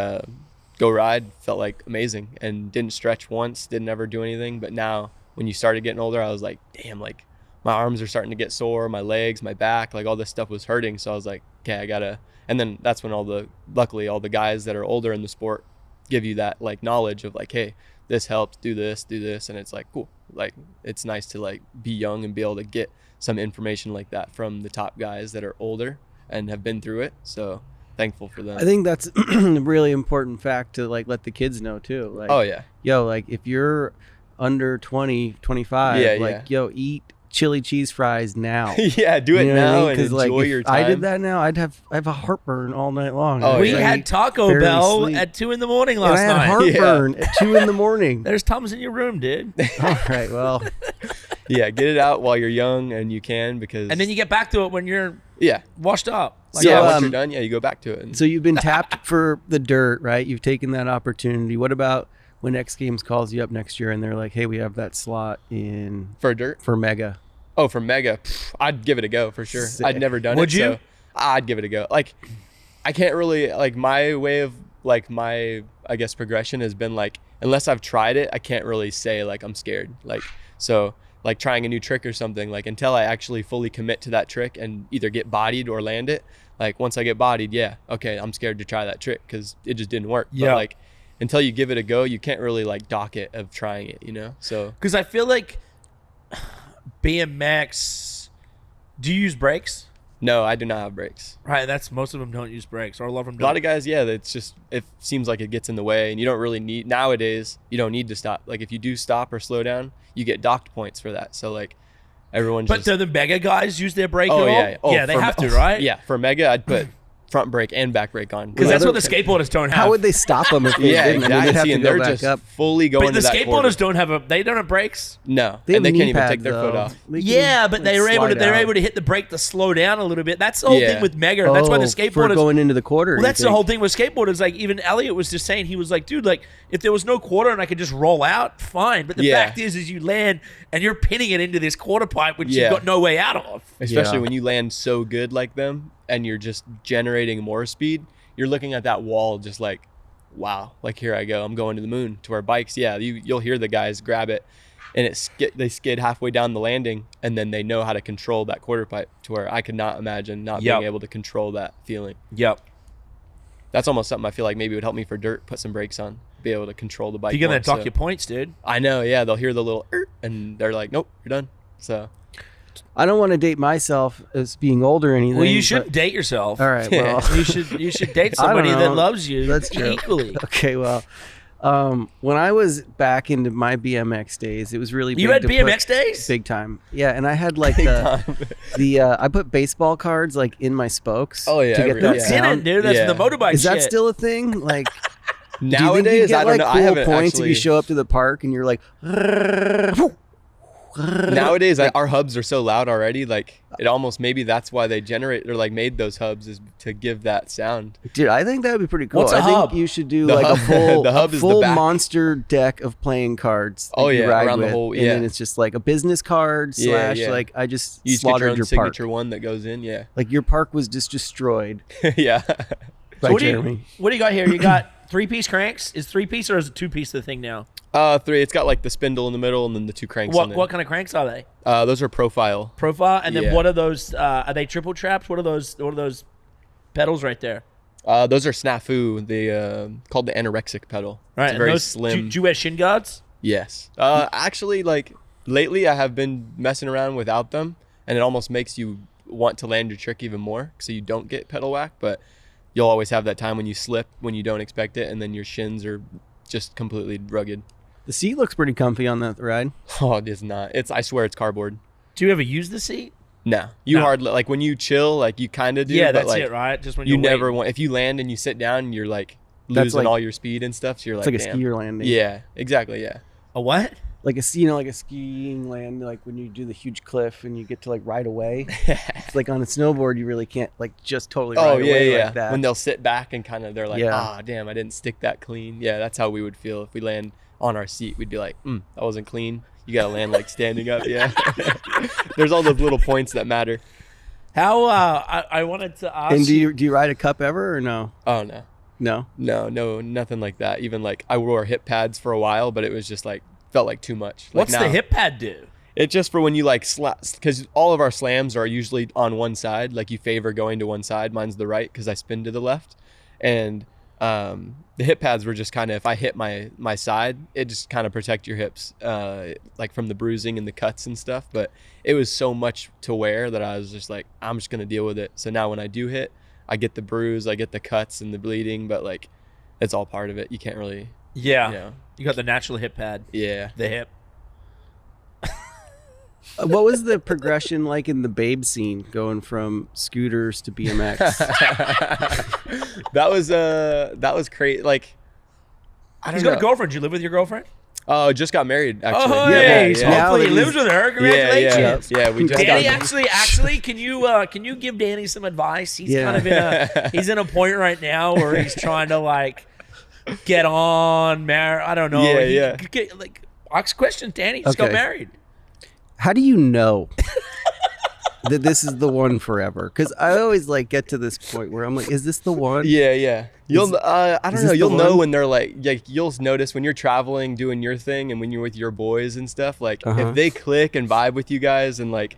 go ride. Felt like amazing and didn't stretch once, didn't ever do anything. But now when you started getting older, I was like, damn, like my arms are starting to get sore, my legs, my back, like all this stuff was hurting. So I was like, okay, I gotta. And then that's when luckily all the guys that are older in the sport give you that like knowledge of like, hey, this helps, do this. And it's like, cool. Like, it's nice to like be young and be able to get some information like that from the top guys that are older and have been through it. So thankful for them. I think that's a really important fact to like let the kids know too. Like, oh yeah. Yo, like if you're under 20, 25, yo, eat chili cheese fries now. Yeah, do it now and enjoy like, your if time. I did that now, I have a heartburn all night long. We had Taco Bell at 2 a.m. last night. I had heartburn at 2 a.m. There's Tums in your room, dude. All right, well. Yeah, get it out while you're young and you can because. And then you get back to it when you're washed up. Like, once you're done, you go back to it. So you've been tapped for the dirt, right? You've taken that opportunity. What about when X Games calls you up next year and they're like, hey, we have that slot in. For dirt? For Mega. Oh, for Mega, I'd give it a go for sure. Sick. I'd never done Would it. you? So I'd give it a go. Like, I can't really, like, my way of, like, my, I guess, progression has been, like, unless I've tried it, I can't really say, like, I'm scared. Like, so, like, trying a new trick or something, like, until I actually fully commit to that trick and either get bodied or land it, like, once I get bodied, yeah, okay, I'm scared to try that trick because it just didn't work. Yeah. But, like, until you give it a go, you can't really, like, dock it of trying it, you know? So. Because I feel like BMX... Do you use brakes? No, I do not have brakes. Right, that's most of them don't use brakes, or a lot of them don't. A lot of guys, yeah, it's just, it seems like it gets in the way, and you don't really need, nowadays, you don't need to stop. Like, if you do stop or slow down, you get docked points for that. So, like, everyone just. But do the Mega guys use their brake at all? Yeah. Yeah, they have to, right? Yeah, for Mega, I'd put front brake and back brake on. Because that's what the skateboarders don't have. How would they stop them if they didn't? Exactly. I mean, they'd have to they're go back just up. fully going But the to that skateboarders quarter. they don't have brakes. No, They and they have can't knee even pads, take their foot though. off. They can, Yeah, but they were able slide to hit the brake to slow down a little bit. That's the whole thing with Mega. That's why the for skateboarders going into the quarter. Well, that's the whole thing with skateboarders. Like, even Elliot was just saying, he was like, dude, like, if there was no quarter and I could just roll out, fine. But the fact is you land and you're pinning it into this quarter pipe, which you've got no way out of. Especially when you land so good like them and you're just generating more speed. You're looking at that wall just like, wow, like here I go. I'm going to the moon. To our bikes, you'll hear the guys grab it and they skid halfway down the landing and then they know how to control that quarter pipe to where I could not imagine not being able to control that feeling. Yep. That's almost something I feel like maybe would help me for dirt, put some brakes on, be able to control the bike. You're going to dock your points, dude. I know, yeah. They'll hear the little and they're like, nope, you're done. So. I don't want to date myself as being old or anything. Well, you should date yourself. All right, well. you should date somebody that loves you. That's true. Equally. Okay, well, when I was back into my BMX days, it was really big. You had BMX days? Big time. Yeah, and I had like I put baseball cards like in my spokes. Oh yeah, to get that sound. Dude, that's the motorbike shit. Is that still a thing? Like nowadays, do you think you get, I don't know. Cool I haven't points actually... if you show up to the park and you're like. Nowadays, our hubs are so loud already. Like it almost maybe that's why they generate or like made those hubs is to give that sound. Dude, I think that would be pretty cool. What's a hub? Think you should do like a full, the hub a is full the back. monster deck of playing cards. That you ride around with, the whole. and then it's just like a business card / like I just you slaughtered get your signature park. one that goes in. Yeah, like your park was just destroyed. Yeah. By So Jeremy. what do you got here? You got 3-piece cranks. Is 3-piece or is it 2-piece the thing now? 3. It's got like the spindle in the middle and then the 2 cranks. What kind of cranks are they? Those are profile. Profile, and then what are those? Are they triple traps? What are those pedals right there? Those are snafu. They called the anorexic pedal. Right, it's very slim. Do you wear shin guards? Yes. Actually, like lately, I have been messing around without them, and it almost makes you want to land your trick even more, so you don't get pedal whack. But you'll always have that time when you slip when you don't expect it, and then your shins are just completely rugged. The seat looks pretty comfy on that ride. Oh, it is not. I swear it's cardboard. Do you ever use the seat? No, you hardly, like when you chill, like you kind of do. Yeah, but that's like, it, right? Just when you you're never waiting. want, if you land and you sit down, you're like losing all your speed and stuff. So you're It's like, like a damn. skier landing. Yeah, exactly. Yeah. A what? Like like a skiing land, like when you do the huge cliff and you get to like ride away. It's like on a snowboard, you really can't like just totally ride away like that. When they'll sit back and kind of, they're like, damn, I didn't stick that clean. Yeah, that's how we would feel if we land on our seat. We'd be like, that wasn't clean. You got to land like standing up. Yeah. There's all those little points that matter. How, I wanted to ask And do you ride a cup ever or no? Oh, no. No, nothing like that. Even like I wore hip pads for a while, but it was just like, felt like too much. What's the hip pad do? It's just for when you like because all of our slams are usually on one side. Like you favor going to one side. Mine's the right because I spin to the left. And the hip pads were just kind of, if I hit my side, it just kind of protect your hips, like from the bruising and the cuts and stuff. But it was so much to wear that I was just like, I'm just gonna deal with it. So now when I do hit, I get the bruise, I get the cuts and the bleeding, but like it's all part of it. You can't really. Yeah. You got the natural hip pad. Yeah. The hip. What was the progression like in the babe scene, going from scooters to BMX? that was crazy. Like, I don't know. He's got a girlfriend. Did you live with your girlfand? Oh, just got married actually. Oh, yeah. Hopefully he lives with her. Congratulations. Yeah, we just Danny, got actually, can you give Danny some advice? He's kind of he's in a point right now where he's trying to like get on, marry. I don't know. Like, ask questions, Danny. Just got married. How do you know that this is the one forever? Because I always like get to this point where I'm like, is this the one? Yeah. You'll I don't know. You'll know when they're like you'll notice when you're traveling, doing your thing, and when you're with your boys and stuff. Like if they click and vibe with you guys and like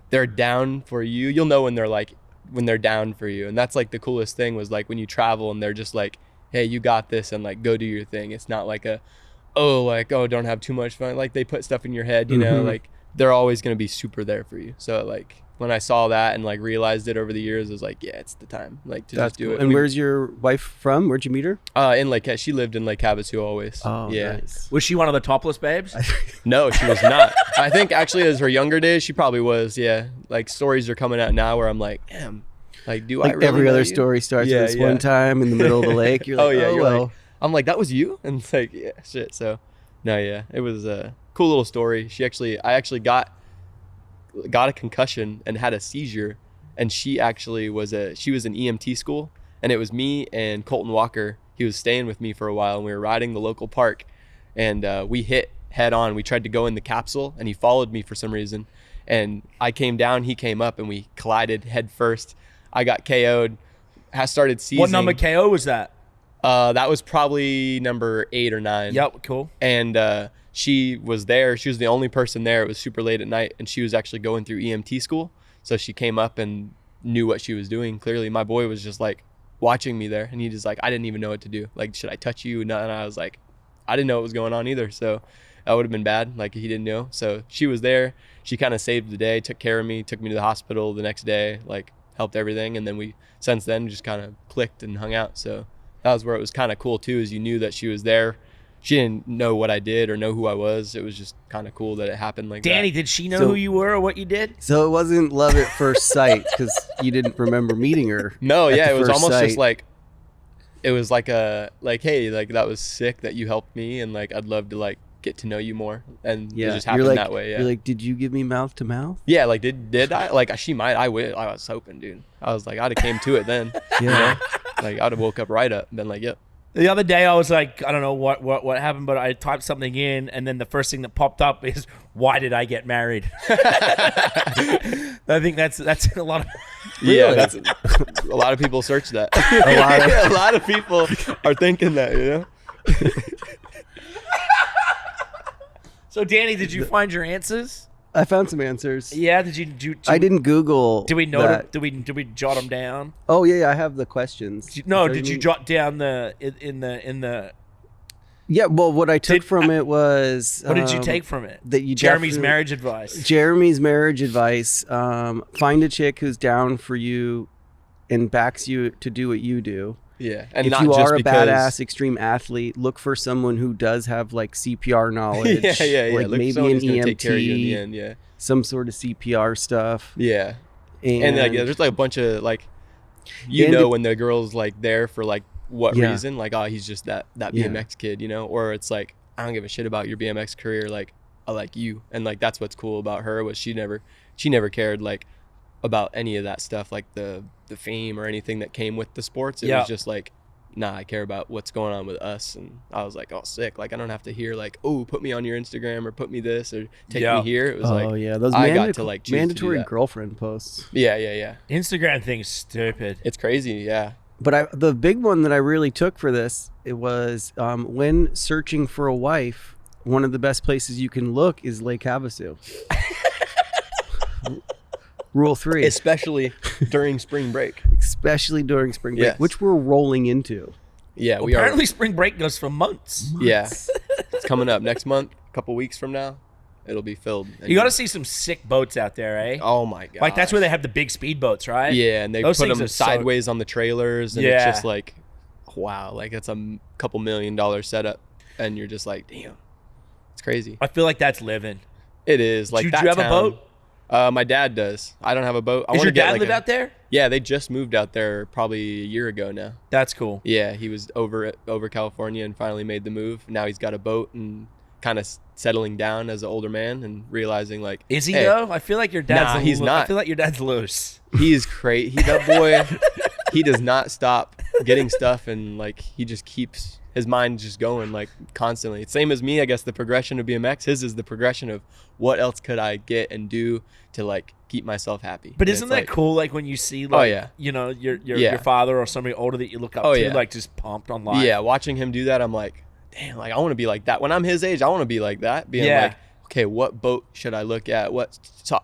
they're down for you, you'll know when they're down for you. And that's like the coolest thing was like when you travel and they're just like, hey, you got this, and like go do your thing. It's not like don't have too much fun. Like they put stuff in your head, you know, like they're always going to be super there for you. So like when I saw that and like realized it over the years, I was like, yeah, it's the time like to just do it. And where's your wife from? Where'd you meet her? In Lake, she lived in Lake Havasu always. Oh, yeah. Nice. Was she one of the topless babes? No, she was not. I think actually as her younger days, she probably was. Yeah. Like stories are coming out now where I'm like, damn, like do I really every know other you? story starts with this one time in the middle of the lake. You're like, like, I'm like, that was you? And it's like, yeah, shit. So no, yeah, it was a cool little story. I actually got a concussion and had a seizure, and she was in EMT school, and it was me and Colton Walker. He was staying with me for a while, and we were riding the local park, and we hit head on. We tried to go in the capsule, and he followed me for some reason, and I came down, he came up, and we collided head first. I got KO'd, started seizing. What number KO was that? That was probably number 8 or 9. Yep, cool. And she was there. She was the only person there. It was super late at night, and she was actually going through EMT school. So she came up and knew what she was doing. Clearly, my boy was just like watching me there, and he just like, I didn't even know what to do. Like, should I touch you? And I was like, I didn't know what was going on either. So that would have been bad. Like, he didn't know. So she was there. She kind of saved the day, took care of me, took me to the hospital the next day, like helped everything. And then we, since then, just kind of clicked and hung out. So that was where it was kind of cool too, is you knew that she was there. She didn't know what I did or know who I was. It was just kind of cool that it happened like Danny, that. did she know who you were or what you did? So it wasn't love at first sight because you didn't remember meeting her. No, yeah, it was almost just like, it was like hey, like that was sick that you helped me, and like I'd love to like get to know you more, and it just happened that way. Yeah, you're like, did you give me mouth to mouth? Yeah, like did I? Like she might. I was hoping, dude. I was like, I'd have came to it then. Yeah, you know? Like I'd have woke up right up and been like, yep. The other day I was like, I don't know what happened, but I typed something in, and then the first thing that popped up is, why did I get married? I think that's a lot of yeah, that's a lot of people search that. A lot of people are thinking that, you know. So Danny, did you find your answers? I found some answers. Yeah, did you I didn't Google. Did we note? Did we jot them down? Oh yeah, I have the questions. Did you jot down in the? Yeah, well, what I took from it was. What did you take from it? That you Jeremy's marriage advice. Jeremy's marriage advice. Find a chick who's down for you, and backs you to do what you do. Yeah, and if not you just are a because... badass extreme athlete, look for someone who does have like CPR knowledge. yeah. Like Look, maybe an take care of you in the EMT, end. Yeah, some sort of CPR stuff. yeah. And like there's like a bunch of like, when the girl's like there for like what reason, like, oh, he's just that BMX kid, or it's like, I don't give a shit about your BMX career, like I like you. And like that's what's cool about her, was she never cared like about any of that stuff, like the fame or anything that came with the sports. It was just like, nah, I care about what's going on with us. And I was like, oh, sick. Like, I don't have to hear like, oh, put me on your Instagram or put me this or take me here. It was those I got to like mandatory girlfriend posts. Yeah. Instagram thing's stupid. It's crazy. Yeah. But the big one that I really took for this, it was when searching for a wife, one of the best places you can look is Lake Havasu. Rule 3. Especially during spring break. Yes. Which we're rolling into. Yeah, we apparently spring break goes for months. Yeah. It's coming up next month, a couple weeks from now. It'll be filled. You got to see some sick boats out there, eh? Oh my god! Like that's where they have the big speed boats, right? Yeah, and they put them sideways on the trailers, and it's just like, wow, like it's a couple $1 million setup, and you're just like, damn, it's crazy. I feel like that's living. It is. Like, do you have a boat? My dad does. I don't have a boat. Does your dad live out there? Yeah, they just moved out there probably a year ago now. That's cool. Yeah, he was over California and finally made the move. Now he's got a boat and kind of settling down as an older man and realizing like, is he though? I feel like your dad's he's not. I feel like your dad's loose. He is crazy. That boy, he does not stop getting stuff, and like he just keeps his mind just going like constantly. It's same as me, I guess. The progression of BMX, his is the progression of what else could I get and do to like keep myself happy. But isn't that cool? Like when you see like, your father or somebody older that you look up to, like just pumped on life. Yeah, watching him do that, I'm like, damn, like I want to be like that. When I'm his age, I want to be like that. Being like, okay, what boat should I look at? What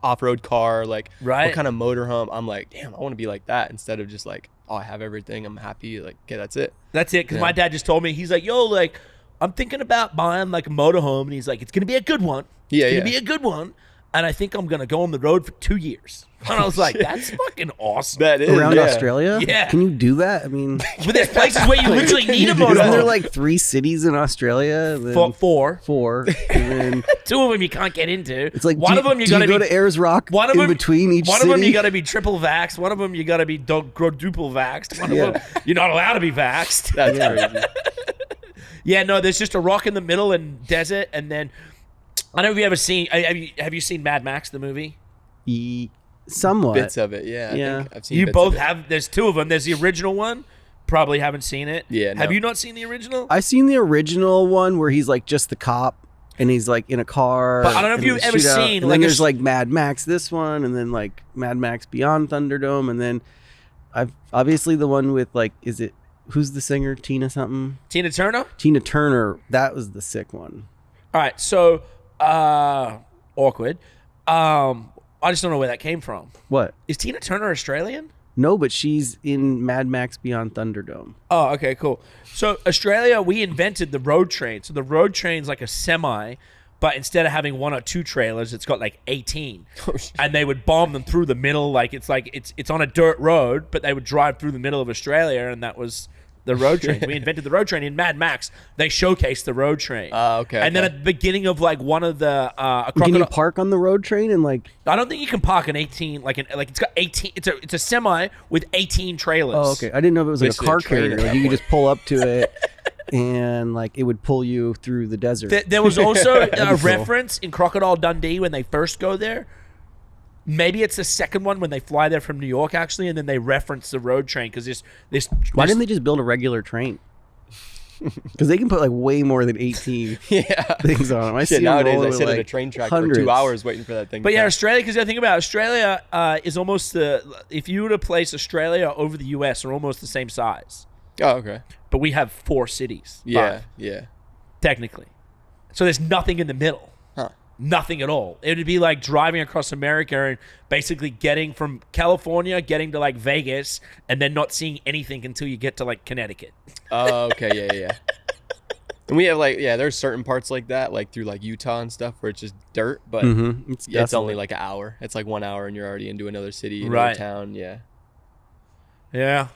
off-road car? Like, what kind of motorhome? I'm like, damn, I want to be like that instead of just like, oh, I have everything. I'm happy. Like, okay, that's it. That's it. Because my dad just told me, he's like, yo, like, I'm thinking about buying like a motorhome, and he's like, it's gonna be a good one. It's gonna be a good one. And I think I'm gonna go on the road for 2 years. And I was like, that's fucking awesome. That is around Australia. Yeah, can you do that? I mean, but there's places where you literally need a motorhome. Isn't there like 3 cities in Australia? Four. And then 2 of them you can't get into. It's like one of them you gotta go to Ayers Rock. One of them between each one city. of them you gotta be triple vaxxed. One of them you gotta be quadruple vaxxed. One of them you're not allowed to be vaxxed. That's crazy. Yeah, no, there's just a rock in the middle and desert, and then I don't know if you ever seen. Have you seen Mad Max the movie? Somewhat bits of it. Yeah, yeah. I think I've seen. You bits both of it. have. There's 2 of them. There's the original one. Probably haven't seen it. Yeah. No. Have you not seen the original? I've seen the original one where he's like just the cop and he's like in a car. But I don't know if you've ever seen. And then there's like Mad Max this one, and then like Mad Max Beyond Thunderdome, and then I've obviously the one with like who's the singer? Tina something? Tina Turner? Tina Turner. That was the sick one. All right, so awkward. I just don't know where that came from. What? Is Tina Turner Australian? No, but she's in Mad Max Beyond Thunderdome. Oh, okay, cool. So Australia, we invented the road train. So the road train's like a semi, but instead of having 1 or 2 trailers, it's got like 18. And they would bomb them through the middle. Like it's on a dirt road, but they would drive through the middle of Australia, and that was the road train. We invented the road train in Mad Max. They showcased the road train. Okay. And then at the beginning of like one of the can you park on the road train and like? I don't think you can park an 18 like it's got 18. It's a semi with 18 trailers. Oh, okay. I didn't know if it was like a car carrier. Like you could just pull up to it, and like it would pull you through the desert. There was also a reference in Crocodile Dundee when they first go there. Maybe it's the second one when they fly there from New York, actually, and then they reference the road train because this. Why didn't they just build a regular train? Because they can put like way more than 18 things on them. I see nowadays them I sit like at a train track hundreds. for 2 hours waiting for that thing. But yeah, Australia. Because the thing about Australia is almost if you were to place Australia over the US, are almost the same size. Oh, okay. But we have 4 cities. Yeah, 5, yeah. technically. So there's nothing in the middle. Nothing at all. It would be like driving across America and basically getting from California, getting to like Vegas, and then not seeing anything until you get to like Connecticut. Oh, okay, yeah. And we have like, there's certain parts like that, like through like Utah and stuff where it's just dirt, but it's only like an hour. It's like 1 hour and you're already into another city, another town. Yeah. Yeah.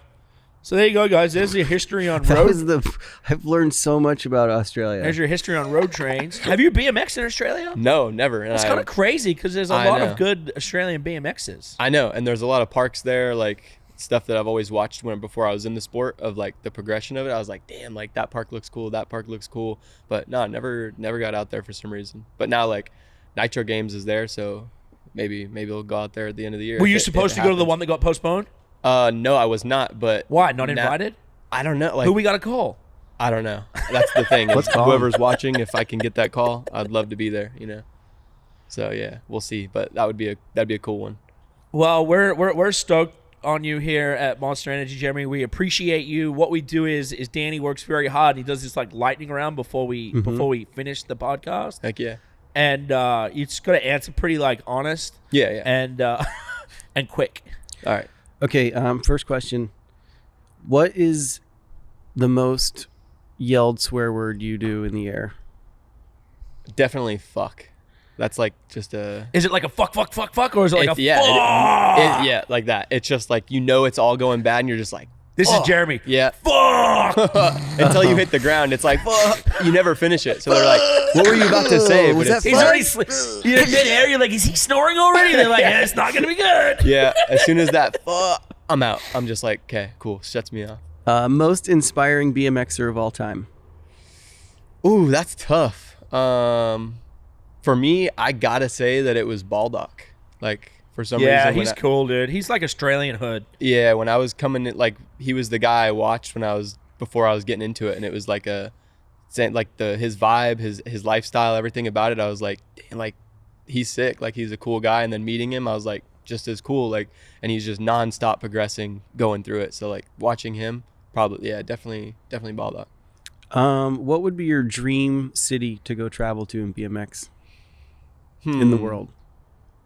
So there you go, guys. There's your history on road. I've learned so much about Australia. There's your history on road trains. Have you BMX'd in Australia? No, never. It's kind of crazy because there's a lot of good Australian BMXs. I know, and there's a lot of parks there, like stuff that I've always watched before I was in the sport of like the progression of it. I was like, damn, like that park looks cool, that park looks cool. But no, never got out there for some reason. But now like Nitro Games is there, so maybe we'll go out there at the end of the year. Were you supposed to go to the one that got postponed? No, I was not. But why not invited? I don't know. Like, who we got to call? I don't know. That's the thing. Whoever's watching, if I can get that call, I'd love to be there. So yeah, we'll see. But that'd be a cool one. Well, we're stoked on you here at Monster Energy, Jeremy. We appreciate you. What we do is Danny works very hard. And he does this like lightning round before we finish the podcast. Heck yeah. And you just got to answer pretty like honest. Yeah. And quick. All right. Okay. First question. What is the most yelled swear word you do in the air? Definitely fuck. That's like just a... Is it like a fuck, or is it like fuck? Yeah, like that. It's just like, it's all going bad and you're just like... This is Jeremy. Yeah. Fuck! Until you hit the ground, it's like, fuck. You never finish it. So they're like, what were you about to say? Was that he's already... You're in midair, you're like, is he snoring already? They're like, yeah, it's not going to be good. Yeah, as soon as that fuck, I'm out. I'm just like, okay, cool. Shuts me off. Most inspiring BMXer of all time? Ooh, that's tough. For me, I gotta say that it was Baldock. Like, for some reason. Yeah, he's cool, dude. He's like Australian hood. Yeah, when I was coming in, like, he was the guy I watched before I was getting into it, and it was like his vibe, his lifestyle, everything about it. I was like, damn, like, he's sick. Like, he's a cool guy. And then meeting him, I was like, just as cool. Like, and he's just nonstop progressing, going through it. So like watching him, probably, yeah, definitely Baldock. What would be your dream city to go travel to in BMX? In the world?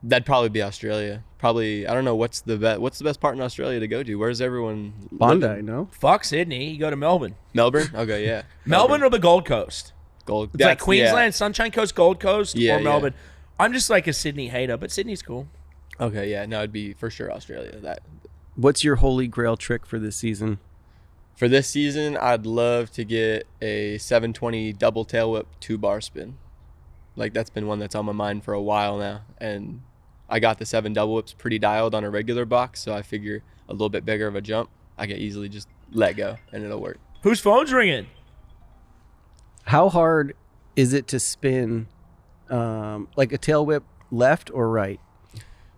That'd probably be Australia. Probably, I don't know, what's the best part in Australia to go to? Where's everyone Bondi, living? no? Fuck Sydney. You go to Melbourne. Melbourne? Okay, yeah. Melbourne or the Gold Coast? It's like Queensland, yeah. Sunshine Coast, Gold Coast, yeah, or Melbourne. Yeah. I'm just like a Sydney hater, but Sydney's cool. Okay, yeah. No, it'd be for sure Australia. What's your holy grail trick for this season? For this season, I'd love to get a 720 double tail whip 2-bar spin. Like, that's been one that's on my mind for a while now. And I got the 7 double whips pretty dialed on a regular box, so I figure a little bit bigger of a jump, I can easily just let go, and it'll work. Whose phone's ringing? How hard is it to spin, like a tail whip left or right?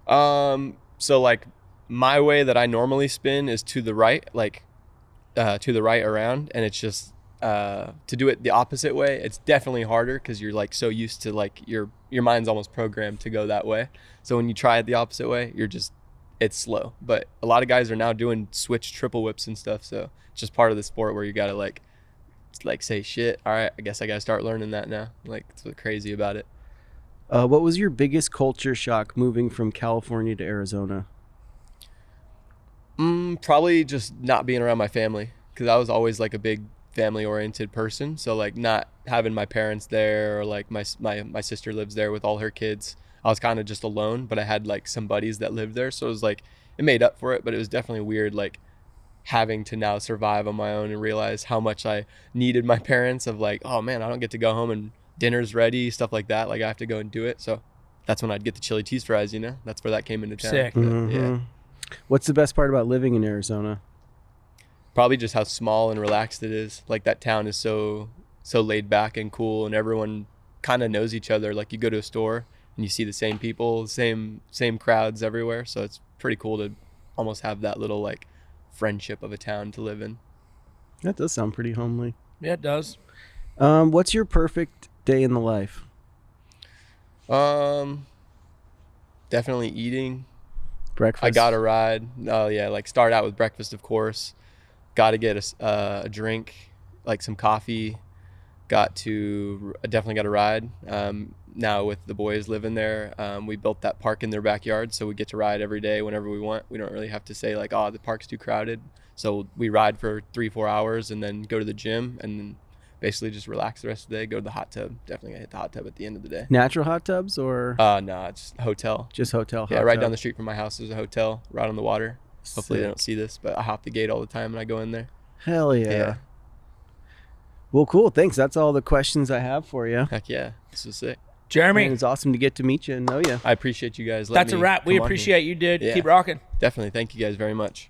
So, like, my way that I normally spin is to the right, like, to the right around, and it's just... to do it the opposite way, it's definitely harder because you're like so used to like your mind's almost programmed to go that way. So when you try it the opposite way, it's slow. But a lot of guys are now doing switch triple whips and stuff. So it's just part of the sport where you gotta like say shit. All right, I guess I gotta start learning that now. Like, it's what's crazy about it. What was your biggest culture shock moving from California to Arizona? Probably just not being around my family, because I was always like a big family-oriented person. So like not having my parents there, or like my sister lives there with all her kids. I was kind of just alone, but I had like some buddies that lived there, so it was like it made up for it. But it was definitely weird, like having to now survive on my own and realize how much I needed my parents, of like, oh man, I don't get to go home and dinner's ready, stuff like that. Like, I have to go and do it. So that's when I'd get the chili cheese fries, that's where that came into town. Sick. Yeah. What's the best part about living in Arizona? Probably just how small and relaxed it is. Like, that town is so laid back and cool, and everyone kind of knows each other. Like, you go to a store and you see the same people, same crowds everywhere. So it's pretty cool to almost have that little like friendship of a town to live in. That does sound pretty homely. Yeah, it does. What's your perfect day in the life? Definitely eating. Breakfast. I got a ride. Oh yeah, like start out with breakfast, of course. Got to get a drink, like some coffee. Definitely got a ride. Now with the boys living there, we built that park in their backyard, so we get to ride every day whenever we want. We don't really have to say like, oh, the park's too crowded. So we ride for 3-4 hours and then go to the gym and then basically just relax the rest of the day, go to the hot tub. Definitely gonna hit the hot tub at the end of the day. Natural hot tubs or? No, it's hotel. Just hotel. Yeah, right down the street from my house is a hotel right on the water. Hopefully they don't see this, but I hop the gate all the time when I go in there. Hell yeah. Well, cool. Thanks. That's all the questions I have for you. Heck yeah. This was sick. Jeremy. And it's awesome to get to meet you and know you. I appreciate you guys. That's a wrap. We appreciate you, dude. Yeah. Keep rocking. Definitely. Thank you guys very much.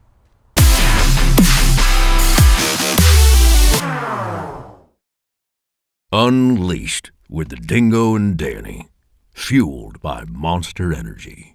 Unleashed with the Dingo and Danny. Fueled by Monster Energy.